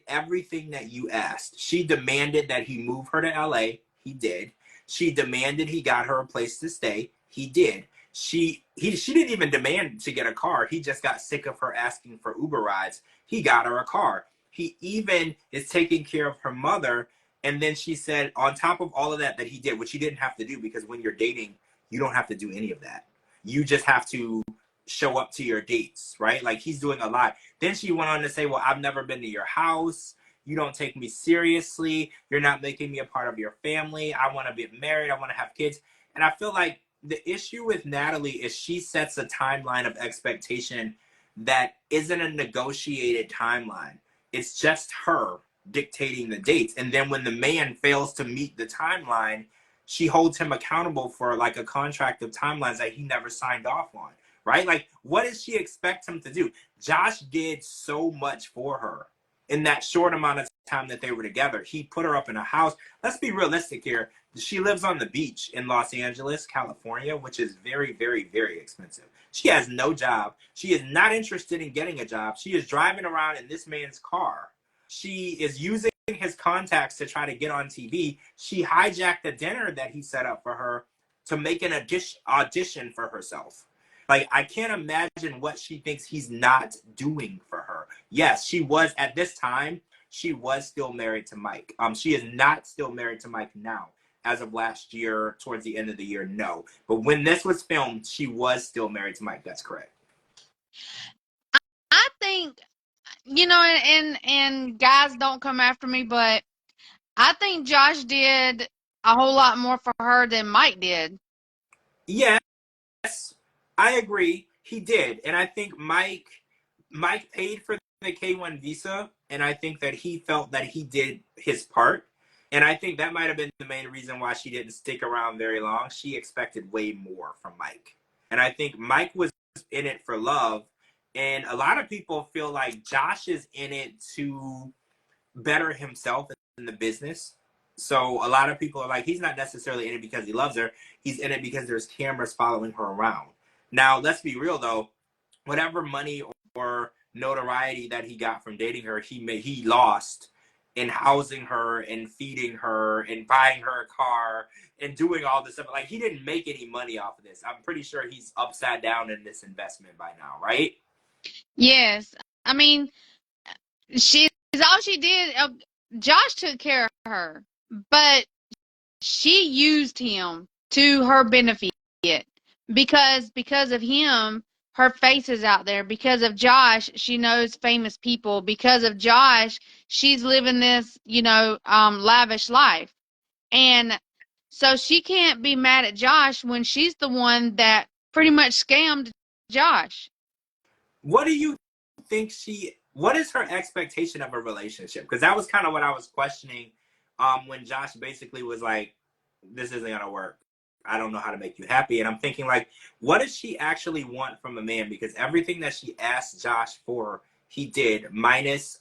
everything that you asked. She demanded that he move her to LA. He did. She demanded he got her a place to stay. He did. She didn't even demand to get a car. He just got sick of her asking for Uber rides. He got her a car. He even is taking care of her mother. And then she said, on top of all of that, that he did, which he didn't have to do because when you're dating, you don't have to do any of that. You just have to show up to your dates, right? Like he's doing a lot. Then she went on to say, well, I've never been to your house. You don't take me seriously. You're not making me a part of your family. I want to get married. I want to have kids. And I feel like the issue with Natalie is she sets a timeline of expectation that isn't a negotiated timeline. It's just her dictating the dates. And then when the man fails to meet the timeline, she holds him accountable for like a contract of timelines that he never signed off on, right? Like, what does she expect him to do? Josh did so much for her in that short amount of time that they were together. He put her up in a house. Let's be realistic here. She lives on the beach in Los Angeles, California, which is very, very, very expensive. She has no job. She is not interested in getting a job. She is driving around in this man's car. She is using his contacts to try to get on TV. She hijacked a dinner that he set up for her to make an audition for herself. Like, I can't imagine what she thinks he's not doing for her. Yes, she was, at this time, she was still married to Mike. She is not still married to Mike now. As of last year, towards the end of the year, no. But when this was filmed, she was still married to Mike. That's correct. I think, and guys don't come after me, but I think Josh did a whole lot more for her than Mike did. Yes, I agree. He did. And I think Mike paid for the K1 visa, and I think that he felt that he did his part. And I think that might have been the main reason why she didn't stick around very long. She expected way more from Mike. And I think Mike was in it for love. And a lot of people feel like Josh is in it to better himself in the business. So a lot of people are like, he's not necessarily in it because he loves her. He's in it because there's cameras following her around. Now, let's be real though. Whatever money or notoriety that he got from dating her, he lost in housing her and feeding her and buying her a car and doing all this stuff. Like, he didn't make any money off of this. I'm pretty sure he's upside down in this investment by now, right? Yes. I mean, she's all she did. Josh took care of her, but she used him to her benefit because of him, her face is out there. Because of Josh, she knows famous people. Because of Josh, she's living this, lavish life. And so she can't be mad at Josh when she's the one that pretty much scammed Josh. What do you think what is her expectation of a relationship? Because that was kind of what I was questioning when Josh basically was like, this isn't going to work. I don't know how to make you happy. And I'm thinking, like, what does she actually want from a man? Because everything that she asked Josh for, he did, minus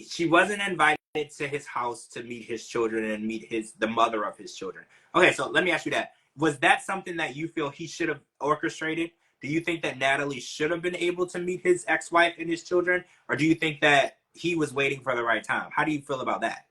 she wasn't invited to his house to meet his children and meet the mother of his children. Okay, so let me ask you that. Was that something that you feel he should have orchestrated? Do you think that Natalie should have been able to meet his ex-wife and his children? Or do you think that he was waiting for the right time? How do you feel about that?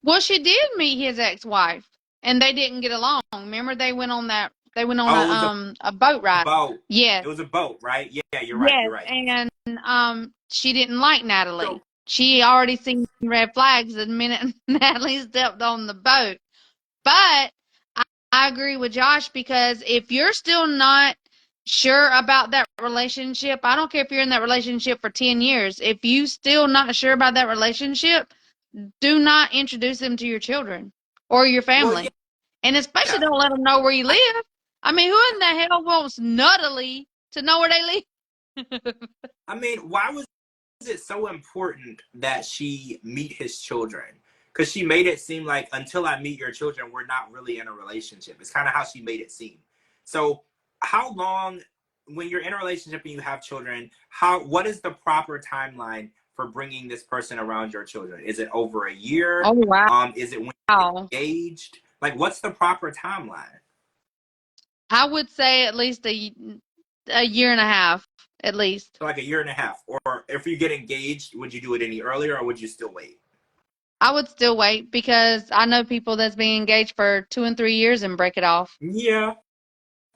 Well, she did meet his ex-wife, and they didn't get along. Remember, they went on Oh, it was a boat a ride. boat. Yes, It was a boat, right? Yeah, you're right. yes, You're right. and she didn't like Natalie. So, She already seen red flags the minute Natalie stepped on the boat. But I agree with Josh, because if you're still not sure about that relationship, I don't care if you're in that relationship for 10 years. If you still not sure about that relationship, do not introduce them to your children or your well, family. And especially yeah. don't let them know where you I, live. I mean, who in the hell wants Nuttily to know where they live? I mean, why was it so important that she meet his children? Because she made it seem like until I meet your children, we're not really in a relationship. It's kind of how she made it seem. So, how long? when you're in a relationship and you have children, what is the proper timeline for bringing this person around your children? Is it over a year? Oh wow. Is it when you get engaged? Like, what's the proper timeline? I would say at least a year and a half, at least. So like a year and a half. Or if you get engaged, would you do it any earlier or would you still wait? I would still wait because I know people that's been engaged for 2 and 3 years and break it off. Yeah,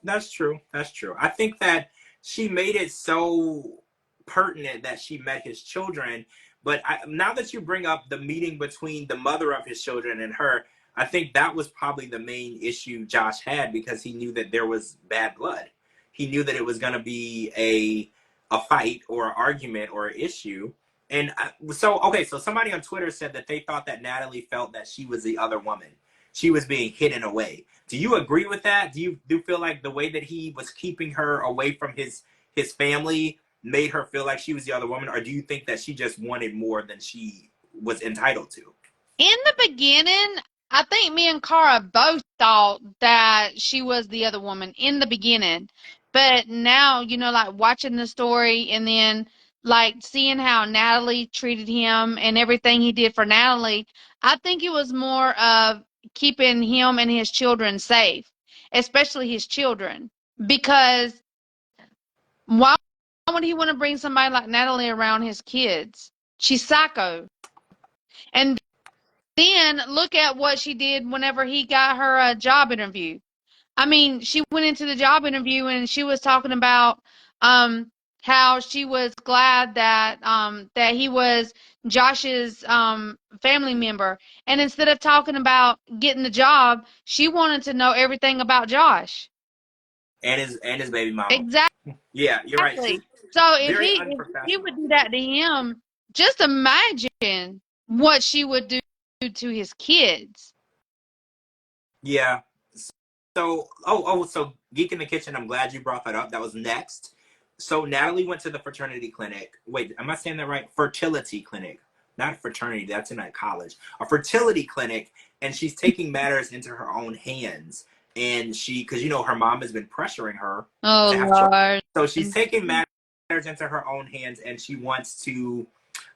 that's true. That's true. I think that she made it so pertinent that she met his children. But now that you bring up the meeting between the mother of his children and her, I think that was probably the main issue Josh had because he knew that there was bad blood. He knew that it was going to be a fight or an argument or an issue. And so somebody on Twitter said that they thought that Natalie felt that she was the other woman. She was being hidden away. Do you agree with that? Do you feel like the way that he was keeping her away from his family made her feel like she was the other woman, or do you think that she just wanted more than she was entitled to? In the beginning, I think me and Kara both thought that she was the other woman in the beginning. But now, like watching the story and then like seeing how Natalie treated him and everything he did for Natalie, I think it was more of keeping him and his children safe, especially his children. Because why would he want to bring somebody like Natalie around his kids? She's psycho. And then look at what she did whenever he got her a job interview. I mean, she went into the job interview and she was talking about how she was glad that he was Josh's family member. And instead of talking about getting the job, she wanted to know everything about Josh. And his baby mama. Exactly. Yeah, you're right. She's So very if he would unprofessional. do that to him, just imagine what she would do to his kids. Yeah. So Geek in the Kitchen, I'm glad you brought that up. That was next. So Natalie went to the fraternity clinic. Wait, am I saying that right? Fertility clinic. Not fraternity, that's in college. A fertility clinic, and she's taking matters into her own hands. And because her mom has been pressuring her Oh to have children. Lord. So she's taking matters into her own hands, and she wants to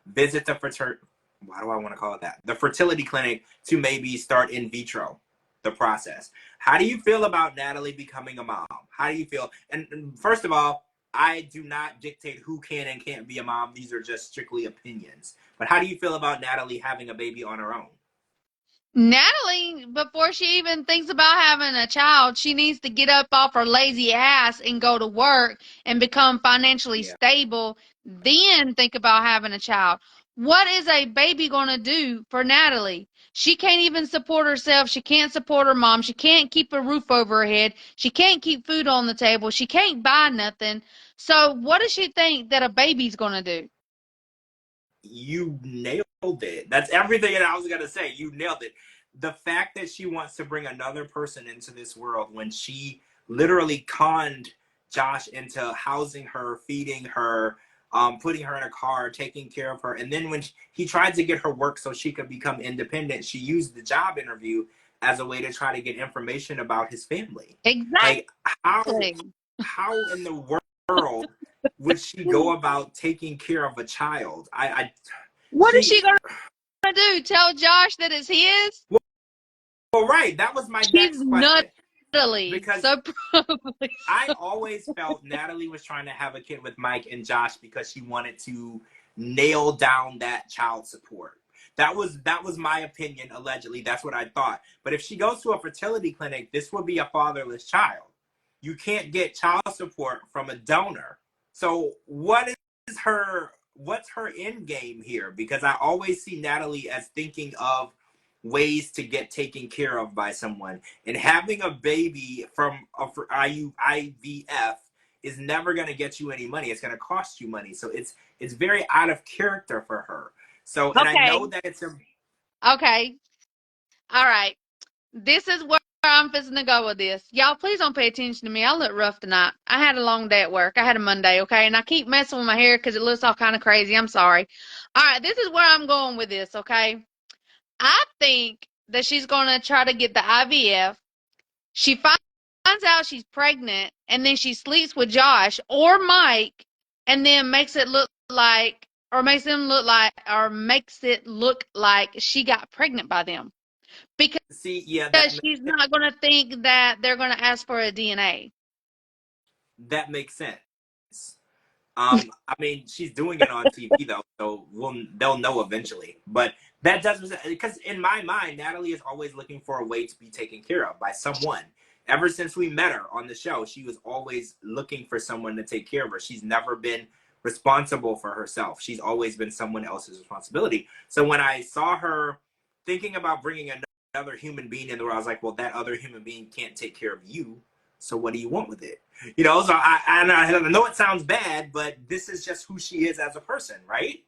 visit the why do I want to call it that? The fertility clinic to maybe start in vitro the process. How do you feel about Natalie becoming a mom? How do you feel? And first of all, I do not dictate who can and can't be a mom. These are just strictly opinions. But how do you feel about Natalie having a baby on her own? Natalie, before she even thinks about having a child, she needs to get up off her lazy ass and go to work and become financially Yeah. stable, then think about having a child. What is a baby going to do for Natalie? She can't even support herself. She can't support her mom. She can't keep a roof over her head. She can't keep food on the table. She can't buy nothing. So, what does she think that a baby's going to do? You nailed it. That's everything that I was gonna say. You nailed it. The fact that she wants to bring another person into this world when she literally conned Josh into housing her, feeding her, putting her in a car, taking care of her, and then when he tried to get her work so she could become independent, she used the job interview as a way to try to get information about his family. Exactly. Like how in the world would she go about taking care of a child? What is She, she going to do? Tell Josh that it's his? well, right. That was my She's next question Natalie, because so probably I so. always felt Natalie was trying to have a kid with Mike and Josh because she wanted to nail down that child support. That was my opinion. Allegedly, that's what I thought. But if she goes to a fertility clinic, this would be a fatherless child. You can't get child support from a donor. So what's her end game here? Because I always see Natalie as thinking of ways to get taken care of by someone, and having a baby from IVF is never going to get you any money. It's going to cost you money. So it's very out of character for her. So, and I know Okay, that it's a okay, all right. This is where I'm fixing to go with this. Y'all, please don't pay attention to me. I look rough tonight. I had a long day at work. I had a Monday, okay? And I keep messing with my hair because it looks all kind of crazy. I'm sorry. All right, this is where I'm going with this, okay? I think that she's going to try to get the IVF. She finds out she's pregnant and then she sleeps with Josh or Mike and then makes it look like she got pregnant by them. Because See, yeah, she's not going to think that they're going to ask for a DNA. that makes sense. I mean, she's doing it on TV though, so they'll know eventually. But that doesn't, because in my mind, Natalie is always looking for a way to be taken care of by someone. Ever since we met her on the show, she was always looking for someone to take care of her. She's never been responsible for herself. She's always been someone else's responsibility. So when I saw her thinking about bringing another human being in the world, I was like, well, that other human being can't take care of you. So what do you want with it? You know, so I know it sounds bad, but this is just who she is as a person, right?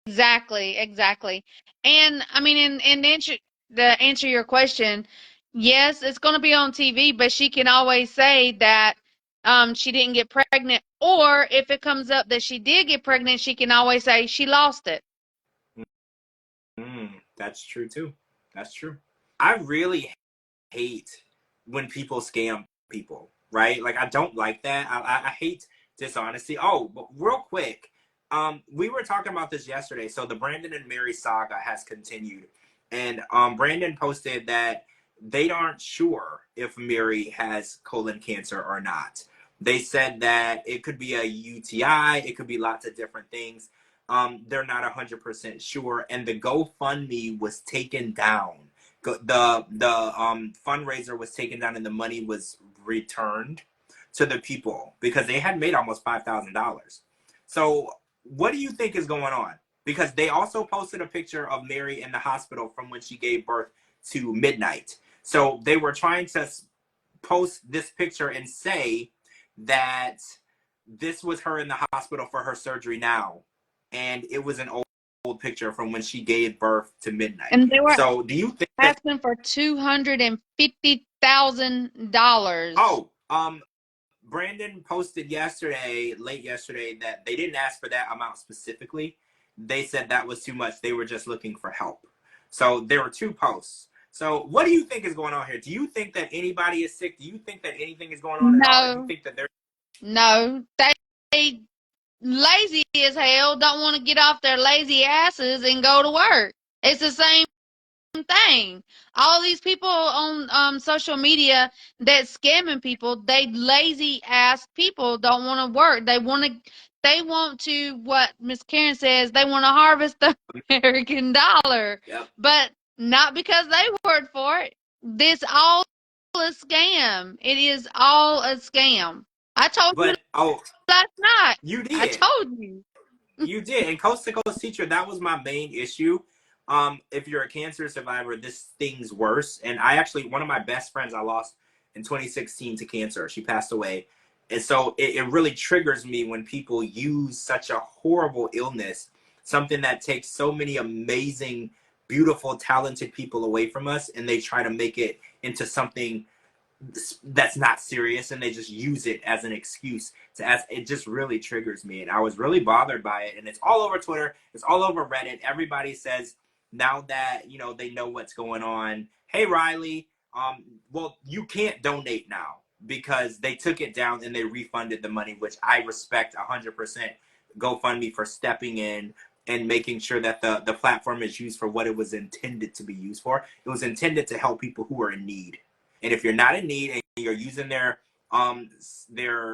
Exactly. And I mean, to answer your question, yes, it's going to be on TV, but she can always say that she didn't get pregnant, or if it comes up that she did get pregnant, she can always say she lost it. That's true too. That's true. I really hate when people scam people, right? Like I don't like that. I hate dishonesty. Oh, but real quick, we were talking about this yesterday. So the Brandon and Mary saga has continued, and Brandon posted that they aren't sure if Mary has colon cancer or not. They said that it could be a UTI, it could be lots of different things. They're not 100% sure, and the GoFundMe was taken down. The fundraiser was taken down and the money was returned to the people because they had made almost $5,000. So what do you think is going on? Because they also posted a picture of Mary in the hospital from when she gave birth to midnight. So they were trying to post this picture and say that this was her in the hospital for her surgery now, and it was an old picture from when she gave birth to midnight. And they were so do you think asking for $250,000? Oh, Brandon posted late yesterday, that they didn't ask for that amount specifically. They said that was too much. They were just looking for help. So there were two posts. So what do you think is going on here? Do you think that anybody is sick? Do you think that anything is going on at all? Or do you think that they're No, they lazy as hell, don't want to get off their lazy asses and go to work. It's the same thing. All these people on social media that scamming people, they lazy ass people don't want to work. They want to, what Miss Karen says, they want to harvest the American dollar. Yep. But not because they worked for it. This all a scam. It is all a scam. I told you last night. You did. I told you. You did. And Coast to Coast Teacher, that was my main issue. If you're a cancer survivor, this stings worse. And one of my best friends I lost in 2016 to cancer. She passed away. And so it really triggers me when people use such a horrible illness, something that takes so many amazing, beautiful, talented people away from us, and they try to make it into something that's not serious, and they just use it as an excuse to ask. It just really triggers me, and I was really bothered by it. And it's all over Twitter, it's all over Reddit. Everybody says now that they know what's going on, hey Riley, well, you can't donate now because they took it down and they refunded the money, which I respect 100%. GoFundMe for stepping in and making sure that the platform is used for what it was intended to be used for. It was intended to help people who are in need. And if you're not in need and you're using their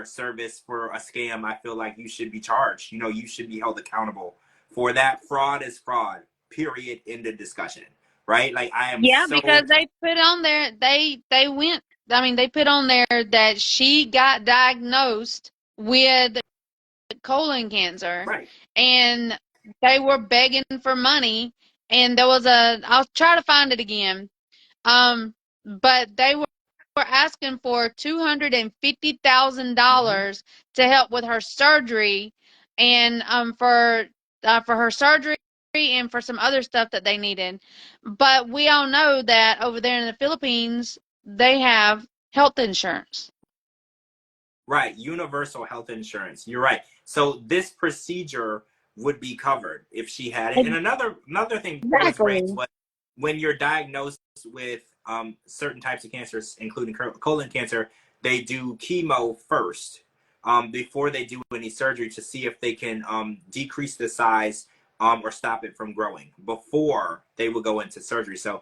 service for a scam, I feel like you should be charged. You should be held accountable for that. Fraud is fraud. Period. End of discussion. Right? Like I am. Yeah, because they put on there. They put on there that she got diagnosed with colon cancer, right, and they were begging for money. And there was I'll try to find it again. But they were asking for $250,000 to help with her surgery, and for her surgery and for some other stuff that they needed. But we all know that over there in the Philippines, they have health insurance. Right, universal health insurance. You're right. So this procedure would be covered if she had it. And another thing always raised was when you're diagnosed with certain types of cancers, including colon cancer, they do chemo first before they do any surgery to see if they can decrease the size or stop it from growing before they will go into surgery. So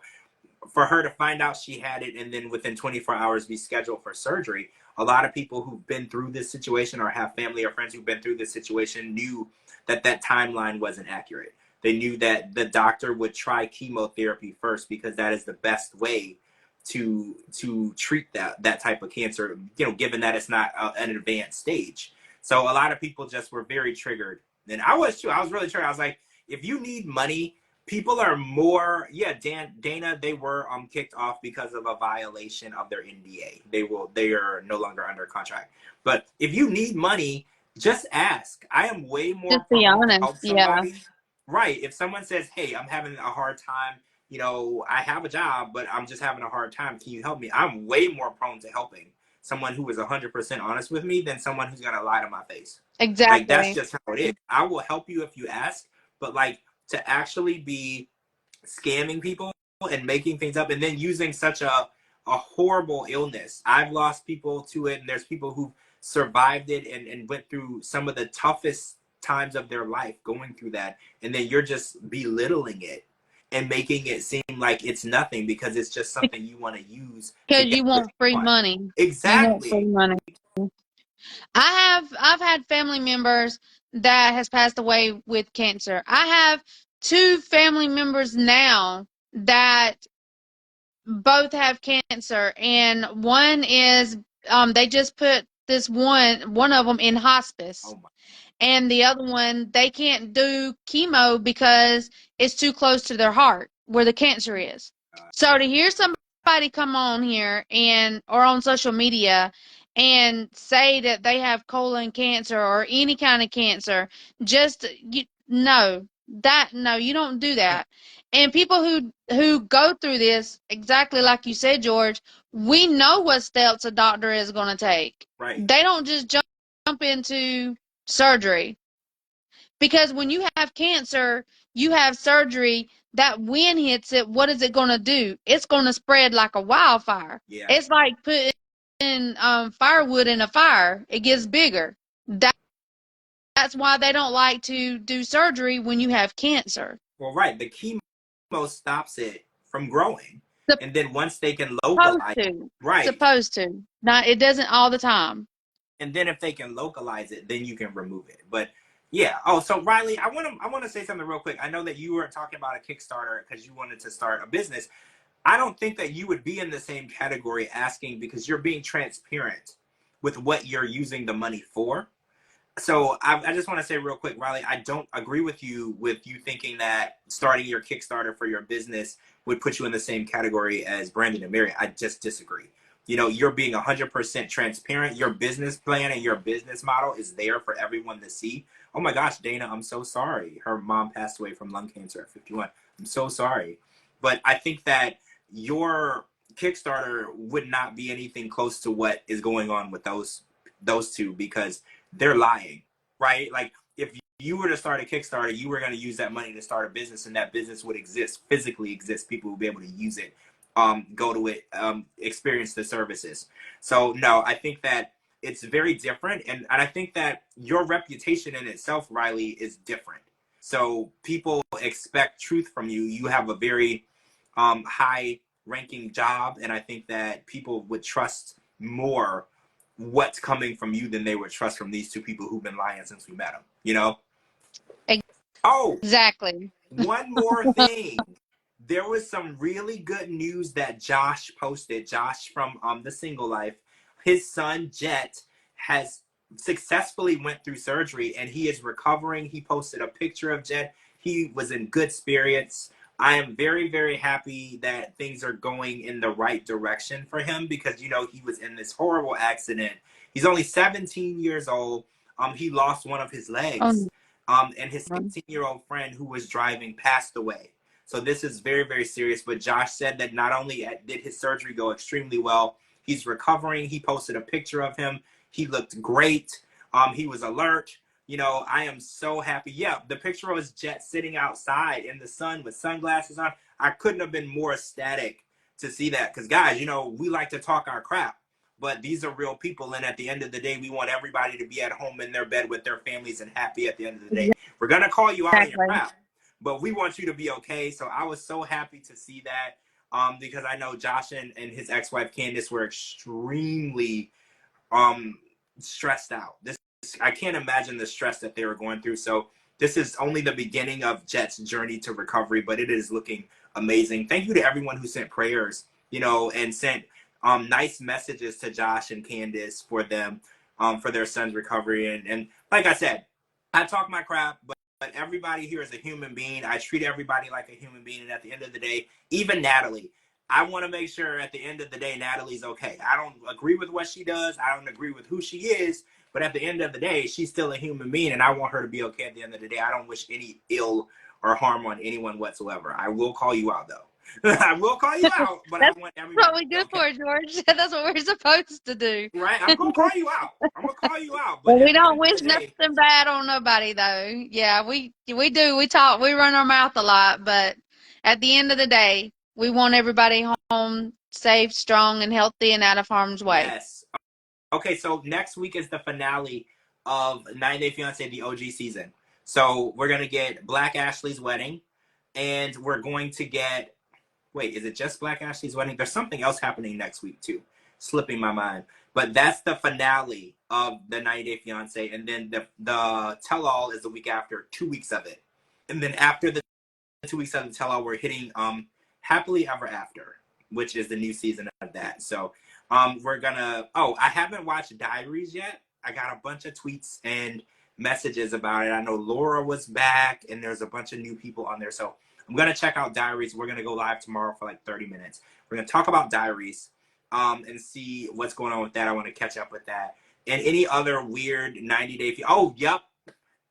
for her to find out she had it and then within 24 hours be scheduled for surgery, a lot of people who've been through this situation or have family or friends who've been through this situation knew that that timeline wasn't accurate. They knew that the doctor would try chemotherapy first because that is the best way to treat that type of cancer, you know, given that it's not an advanced stage. So a lot of people just were very triggered, and I was too. I was really triggered. I was like, if you need money, people are more, yeah, Dana, they were kicked off because of a violation of their NDA. They are no longer under contract. But if you need money, just ask. I am way more Just be prone to honest. help Yeah. somebody. Right. If someone says, hey, I'm having a hard time, you know, I have a job, but I'm just having a hard time. Can you help me? I'm way more prone to helping someone who is 100% honest with me than someone who's going to lie to my face. Like, that's Exactly. just how it is. I will help you if you ask, but like, to actually be scamming people and making things up and then using such a horrible illness. I've lost people to it, and there's people who survived it and went through some of the toughest times of their life going through that, and then you're just belittling it and making it seem like it's nothing because it's just something you want to use to Because get you what want you free want. money. You want free Exactly. money. I've had family members that has passed away with cancer. I have two family members now that both have cancer, and one is they just put this one of them in hospice, Oh my and the other one they can't do chemo because it's too close to their heart where the cancer is. God. So to hear somebody come on here and or on social media and say that they have colon cancer or any kind of cancer, just no, you don't do that. And people who go through this, exactly like you said, George, we know what steps a doctor is going to take. Right. They don't just jump into surgery, because when you have cancer, you have surgery. That wind hits it, what is it going to do? It's going to spread like a wildfire. Yeah. It's like putting firewood in a fire. It gets bigger. That's why they don't like to do surgery when you have cancer. Well, right. The chemo stops it from growing. And then once they can Supposed localize, to. right. Supposed to. Not, it doesn't all the time. And then if they can localize it, then you can remove it. But yeah. Oh, so Riley, I want to say something real quick. I know that you were talking about a Kickstarter because you wanted to start a business. I don't think that you would be in the same category asking because you're being transparent with what you're using the money for. So I just want to say real quick, Riley, I don't agree with you thinking that starting your Kickstarter for your business would put you in the same category as Brandon and Mary. I just disagree. You know, you're being 100% transparent. Your business plan and your business model is there for everyone to see. Oh my gosh, Dana, I'm so sorry. Her mom passed away from lung cancer at 51. I'm so sorry. But I think that your Kickstarter would not be anything close to what is going on with those two because they're lying, right? Like if you were to start a Kickstarter, you were going to use that money to start a business, and that business would exist, physically exist. People would be able to use it, go to it, experience the services. So no, I think that it's very different, and I think that your reputation in itself, Riley, is different. So people expect truth from you. You have a very high ranking job, and I think that people would trust more what's coming from you than they would trust from these two people who've been lying since we met them, you know? Oh, Exactly. one more thing. There was some really good news that Josh posted. Josh from The Single Life. His son, Jet, has successfully went through surgery and he is recovering. He posted a picture of Jet. He was in good spirits. I am very, very happy that things are going in the right direction for him because, you know, he was in this horrible accident. He's only 17 years old. He lost one of his legs. Oh, And his 16-year-old friend who was driving passed away. So this is very, very serious. But Josh said that not only did his surgery go extremely well, he's recovering. He posted a picture of him. He looked great. He was alert. You know, I am so happy. Yeah, the picture was Jet sitting outside in the sun with sunglasses on. I couldn't have been more ecstatic to see that. Because, guys, you know, we like to talk our crap, but these are real people. And at the end of the day, we want everybody to be at home in their bed with their families and happy at the end of the day. We're going to call you out on your Exactly. crap, but we want you to be okay. So I was so happy to see that, because I know Josh and his ex-wife Candace were extremely stressed out. I can't imagine the stress that they were going through. So this is only the beginning of Jet's journey to recovery, but it is looking amazing. Thank you to everyone who sent prayers, you know, and sent nice messages to Josh and Candace for them, for their son's recovery. And like I said, I talk my crap, but everybody here is a human being. I treat everybody like a human being. And at the end of the day, even Natalie, I want to make sure at the end of the day, Natalie's okay. I don't agree with what she does. I don't agree with who she is. But at the end of the day, she's still a human being, and I want her to be okay at the end of the day. I don't wish any ill or harm on anyone whatsoever. I will call you out, though. I will call you out, but I want everybody That's what we do for, George. That's what we're supposed to do. Right? I'm going to call you out. I'm going to call you out. But But we don't wish nothing bad on nobody, though. Yeah, we do. We talk. We run our mouth a lot, but at the end of the day, we want everybody home safe, strong, and healthy, and out of harm's way. Yes. Okay, so next week is the finale of 90 Day Fiancé, the OG season. So we're going to get Black Ashley's wedding, and we're going to get, wait, is it just Black Ashley's wedding? There's something else happening next week, too. Slipping my mind. But that's the finale of the 90 Day Fiancé, and then the tell-all is the week after, 2 weeks of it. And then after the 2 weeks of the tell-all, we're hitting Happily Ever After, which is the new season of that. So we're gonna, I haven't watched Diaries yet. I got a bunch of tweets and messages about it. I know Laura was back, and there's a bunch of new people on there. So I'm gonna check out Diaries. We're gonna go live tomorrow for like 30 minutes. We're gonna talk about Diaries and see what's going on with that. I want to catch up with that. And any other weird 90 Day,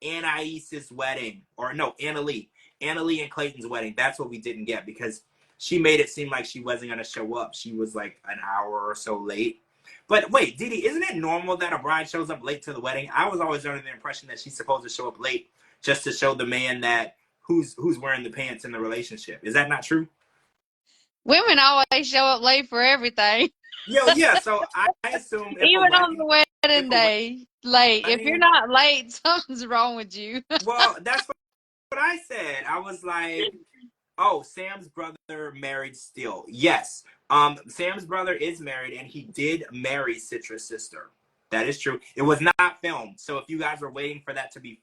Anais' wedding, or no, Anna Lee and Clayton's wedding. That's what we didn't get, because she made it seem like she wasn't going to show up. She was like an hour or so late. But wait, Dee, isn't it normal that a bride shows up late to the wedding? I was always under the impression that she's supposed to show up late just to show the man that who's wearing the pants in the relationship. Is that not true? Women always show up late for everything. Yeah, so I assume even on the wedding day, late. If you're not late, something's wrong with you. Well, that's what I said. I was like, oh, Sam's brother married still. Yes. Sam's brother is married, and he did marry Citra's sister. That is true. It was not filmed. So if you guys were waiting for that to be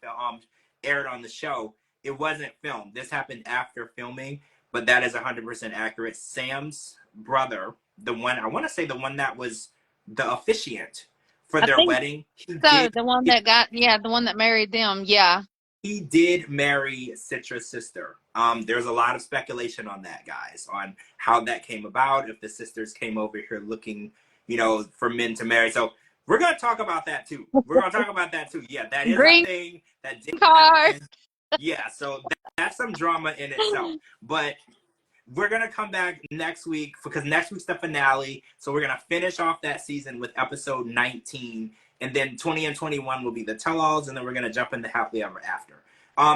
aired on the show, it wasn't filmed. This happened after filming, but that is 100% accurate. Sam's brother, the one, I want to say the one that was the officiant for their wedding. The one that married them, yeah. He did marry Citra's sister. There's a lot of speculation on that, guys, on how that came about, if the sisters came over here looking, you know, for men to marry. So we're going to talk about that, too. Yeah, that is a thing that did happen. Yeah, so that's some drama in itself. But we're going to come back next week, because next week's the finale. So we're going to finish off that season with episode 19. And then 20 and 21 will be the tell-alls, and then we're going to jump into Happily Ever After.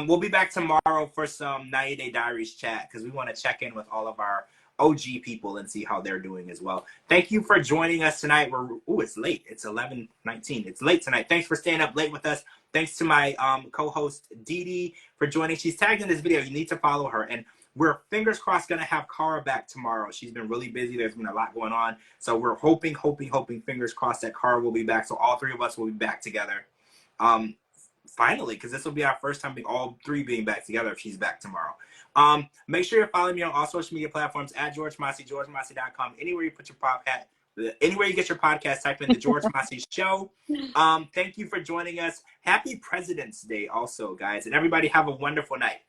We'll be back tomorrow for some 90 Day Diaries chat, because we want to check in with all of our OG people and see how they're doing as well. Thank you for joining us tonight. It's late. It's 11:19. It's late tonight. Thanks for staying up late with us. Thanks to my co-host, Dee Dee, for joining. She's tagged in this video. You need to follow her. And we're, fingers crossed, going to have Kara back tomorrow. She's been really busy. There's been a lot going on. So we're hoping, fingers crossed, that Kara will be back. So all three of us will be back together. Finally, because this will be our first time all three being back together if she's back tomorrow. Make sure you're following me on all social media platforms at George Mossey, GeorgeMossey.com. Anywhere you put your podcast, anywhere you get your podcast, type in the George Mossey Show. Thank you for joining us. Happy President's Day also, guys. And everybody have a wonderful night.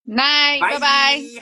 Night. Bye-bye.